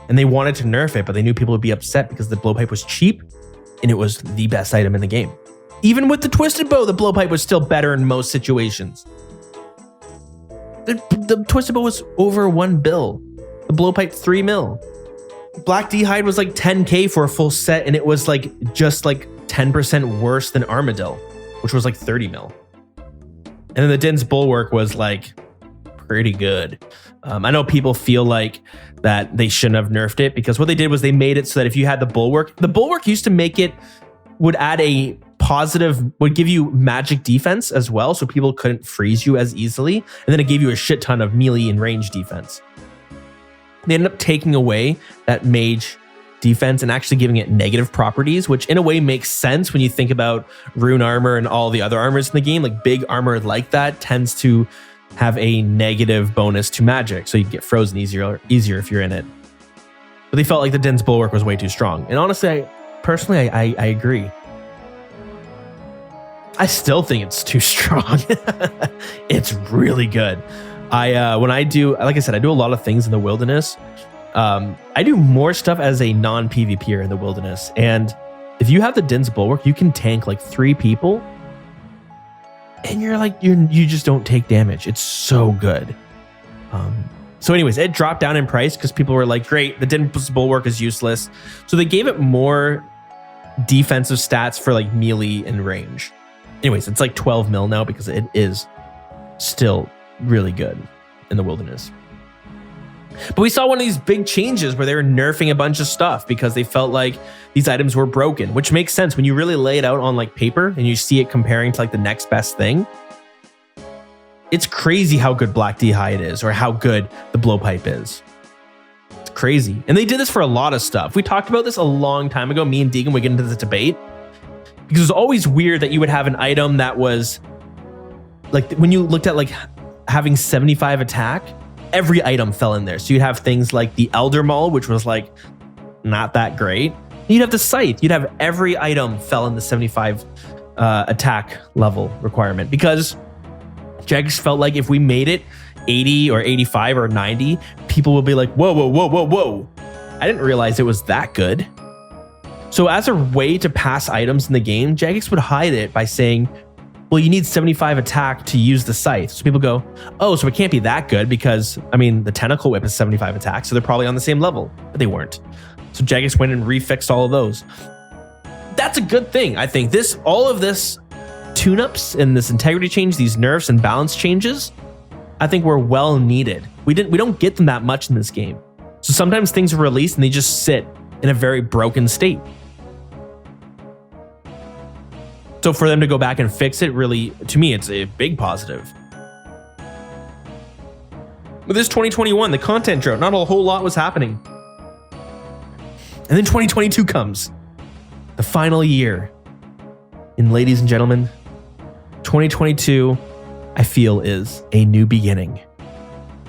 And they wanted to nerf it, but they knew people would be upset because the blowpipe was cheap and it was the best item in the game. Even with the twisted bow, the blowpipe was still better in most situations. The twisted bow was over 1 bill. The blowpipe 3 mil. Black D-Hide was like 10k for a full set, and it was like just like 10% worse than Armadillo, which was like 30 mil. And then the Din's Bulwark was like pretty good. I know people feel like that they shouldn't have nerfed it because what they did was they made it so that if you had the Bulwark used to make it, would add a positive, would give you magic defense as well, so people couldn't freeze you as easily. And then it gave you a shit ton of melee and range defense. They ended up taking away that mage defense and actually giving it negative properties, which in a way makes sense when you think about rune armor and all the other armors in the game. Like big armor like that tends to have a negative bonus to magic, so you get frozen easier if you're in it. But they felt like the Din's Bulwark was way too strong. And honestly, I agree. I still think it's too strong. It's really good. When I do, like I said, I do a lot of things in the wilderness. I do more stuff as a non-PvPer in the wilderness. And if you have the Din's Bulwark, you can tank like 3 people. And you just don't take damage. It's so good. So anyways, it dropped down in price because people were like, great, the Din's Bulwark is useless. So they gave it more defensive stats for like melee and range. Anyways, it's like 12 mil now because it is still really good in the wilderness. But we saw one of these big changes where they were nerfing a bunch of stuff because they felt like these items were broken, which makes sense when you really lay it out on like paper and you see it comparing to like the next best thing. It's crazy how good Black D-Hide is or how good the blowpipe is. It's crazy. And they did this for a lot of stuff. We talked about this a long time ago. Me and Deegan would get into this debate because it was always weird that you would have an item that was like when you looked at like having 75 attack, every item fell in there. So you'd have things like the Elder Maul, which was like not that great. You'd have the Scythe. You'd have every item fell in the 75 attack level requirement because Jagex felt like if we made it 80 or 85 or 90, people would be like, whoa, whoa, whoa, whoa, whoa. I didn't realize it was that good. So as a way to pass items in the game, Jagex would hide it by saying, well, you need 75 attack to use the Scythe. So people go, oh, so it can't be that good because, I mean, the Tentacle Whip is 75 attack, so they're probably on the same level. But they weren't. So Jagex went and refixed all of those. That's a good thing, I think. All of this tune-ups and this integrity change, these nerfs and balance changes, I think were well needed. We don't get them that much in this game. So sometimes things are released and they just sit in a very broken state. So for them to go back and fix it, really, to me, it's a big positive. With this 2021, the content drought, not a whole lot was happening. And then 2022 comes. The final year. And ladies and gentlemen, 2022, I feel, is a new beginning.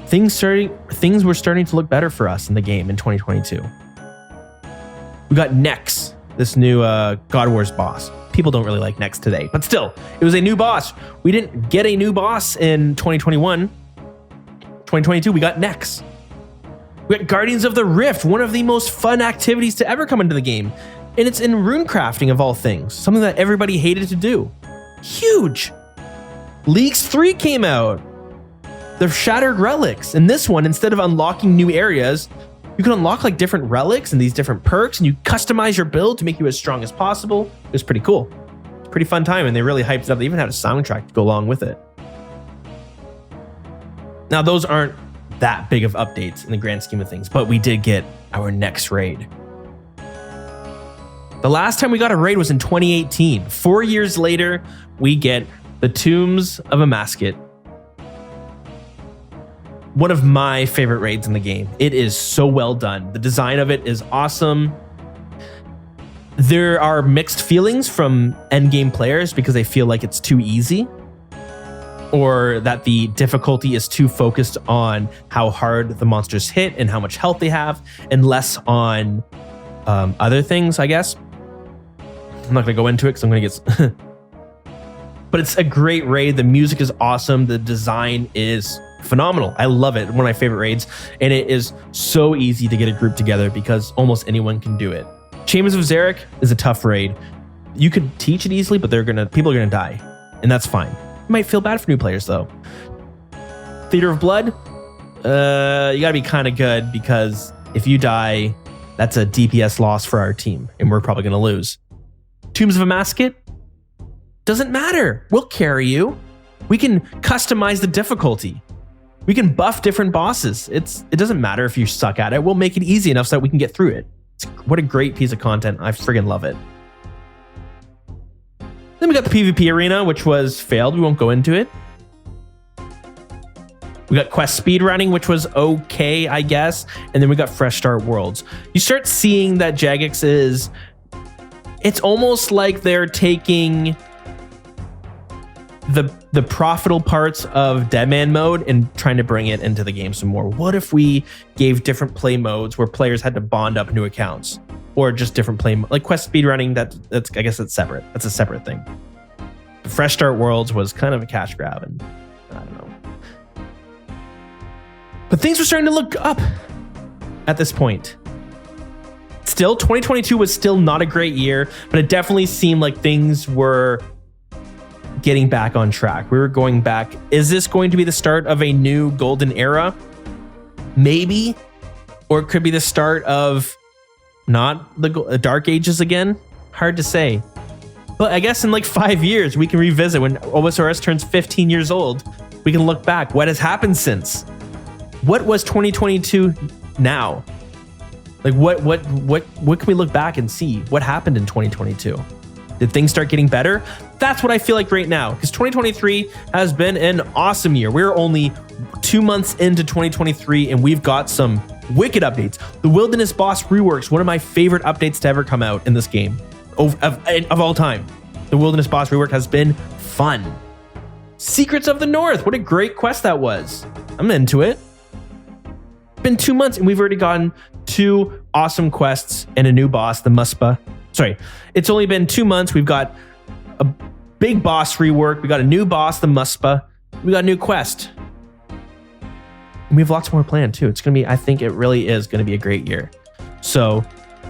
Things were starting to look better for us in the game in 2022. We got Nex, this new God Wars boss. People don't really like Nex today, but still, it was a new boss. We didn't get a new boss in 2021. 2022, we got Nex. We got Guardians of the Rift, one of the most fun activities to ever come into the game. And it's in rune crafting of all things, something that everybody hated to do. Huge. Leagues 3 came out. The Shattered Relics. In this one, instead of unlocking new areas, you can unlock like different relics and these different perks, and you customize your build to make you as strong as possible. It was pretty cool. It's a pretty fun time, and they really hyped it up. They even had a soundtrack to go along with it. Now, those aren't that big of updates in the grand scheme of things, but we did get our next raid. The last time we got a raid was in 2018. 4 years later, we get the Tombs of Amasket. One of my favorite raids in the game. It is so well done. The design of it is awesome. There are mixed feelings from endgame players because they feel like it's too easy, or that the difficulty is too focused on how hard the monsters hit and how much health they have, and less on other things, I guess. I'm not going to go into it because I'm going to get... But it's a great raid. The music is awesome. The design is phenomenal. I love it. One of my favorite raids. And it is so easy to get a group together because almost anyone can do it. Chambers of Zarek is a tough raid. You could teach it easily, but people are going to die. And that's fine. You might feel bad for new players, though. Theater of Blood, you got to be kind of good because if you die, that's a DPS loss for our team, and we're probably going to lose. Tombs of Amasket, doesn't matter. We'll carry you. We can customize the difficulty. We can buff different bosses. It doesn't matter if you suck at it. We'll make it easy enough so that we can get through it. What a great piece of content. I friggin' love it. Then we got the PvP arena, which was failed. We won't go into it. We got quest speedrunning, which was okay, I guess. And then we got Fresh Start Worlds. You start seeing that Jagex is... It's almost like they're taking the profitable parts of Deadman mode and trying to bring it into the game some more. What if we gave different play modes where players had to bond up new accounts, or just different play like quest speedrunning? That's I guess that's separate. That's a separate thing. The Fresh Start Worlds was kind of a cash grab, and I don't know. But things were starting to look up at this point. Still, 2022 was still not a great year, but it definitely seemed like things were getting back on track. We were going back. Is this going to be the start of a new golden era? Maybe. Or it could be the start of not the dark ages again. Hard to say. But I guess in like 5 years, we can revisit when OSRS turns 15 years old. We can look back. What has happened since? What was 2022 now? Like what can we look back and see? What happened in 2022? Did things start getting better? That's what I feel like right now, because 2023 has been an awesome year. We're only 2 months into 2023, and we've got some wicked updates. The Wilderness Boss reworks, one of my favorite updates to ever come out in this game of all time. The Wilderness Boss rework has been fun. Secrets of the North, what a great quest that was. I'm into it. It's been 2 months, and we've already gotten 2 awesome quests and a new boss, the Muspa. Sorry, it's only been 2 months. We've got a big boss rework. We got a new boss, the Muspa. We got a new quest. And we have lots more planned too. It's going to be, I think it really is going to be a great year. So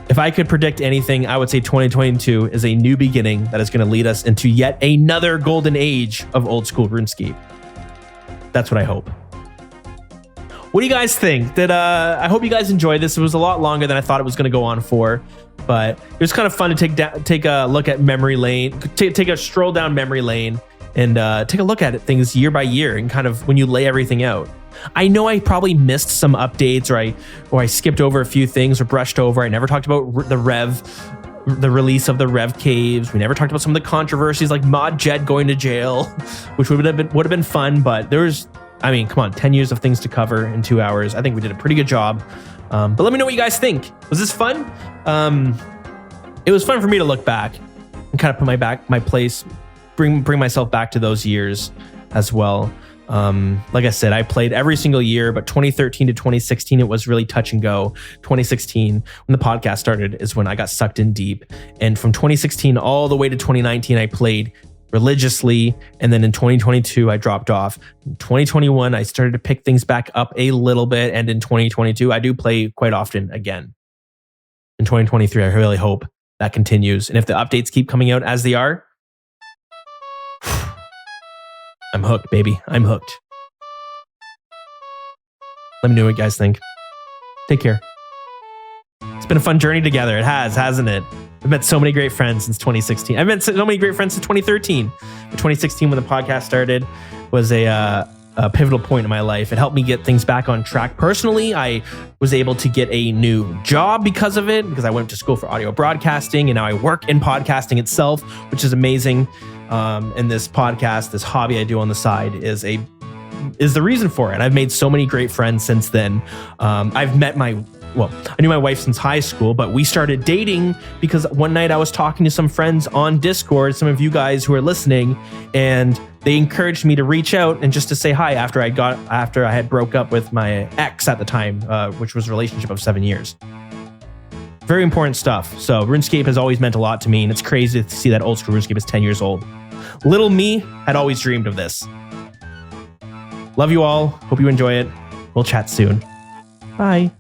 if I could predict anything, I would say 2022 is a new beginning that is going to lead us into yet another golden age of old school RuneScape. That's what I hope. What do you guys think? I hope you guys enjoyed this. It was a lot longer than I thought it was going to go on for, but it was kind of fun to take a look at memory lane, take a stroll down memory lane, and take a look at things year by year, and kind of when you lay everything out. I know I probably missed some updates, or I skipped over a few things, or brushed over. I never talked about the release of the Rev caves. We never talked about some of the controversies, like Mod Jet going to jail, which would have been fun, but there's I mean, come on, 10 years of things to cover in 2 hours. I think we did a pretty good job. But let me know what you guys think. Was this fun? It was fun for me to look back and kind of put my place, bring myself back to those years as well. Like I said, I played every single year, but 2013 to 2016, it was really touch and go. 2016, when the podcast started, is when I got sucked in deep. And from 2016 all the way to 2019, I played religiously. And then in 2022, I dropped off. In 2021, I started to pick things back up a little bit. And in 2022, I do play quite often again. In 2023, I really hope that continues. And if the updates keep coming out as they are, I'm hooked, baby. I'm hooked. Let me know what you guys think. Take care. It's been a fun journey together. It has, hasn't it? I've met so many great friends since 2016. I've met so many great friends since 2013. But 2016, when the podcast started, was a pivotal point in my life. It helped me get things back on track. Personally, I was able to get a new job because of it, because I went to school for audio broadcasting, and now I work in podcasting itself, which is amazing. And this podcast, this hobby I do on the side is the reason for it. I've made so many great friends since then. I knew my wife since high school, but we started dating because one night I was talking to some friends on Discord, some of you guys who are listening, and they encouraged me to reach out and just to say hi after I had broke up with my ex at the time, which was a relationship of 7 years. Very important stuff. So RuneScape has always meant a lot to me, and it's crazy to see that old school RuneScape is 10 years old. Little me had always dreamed of this. Love you all. Hope you enjoy it. We'll chat soon. Bye.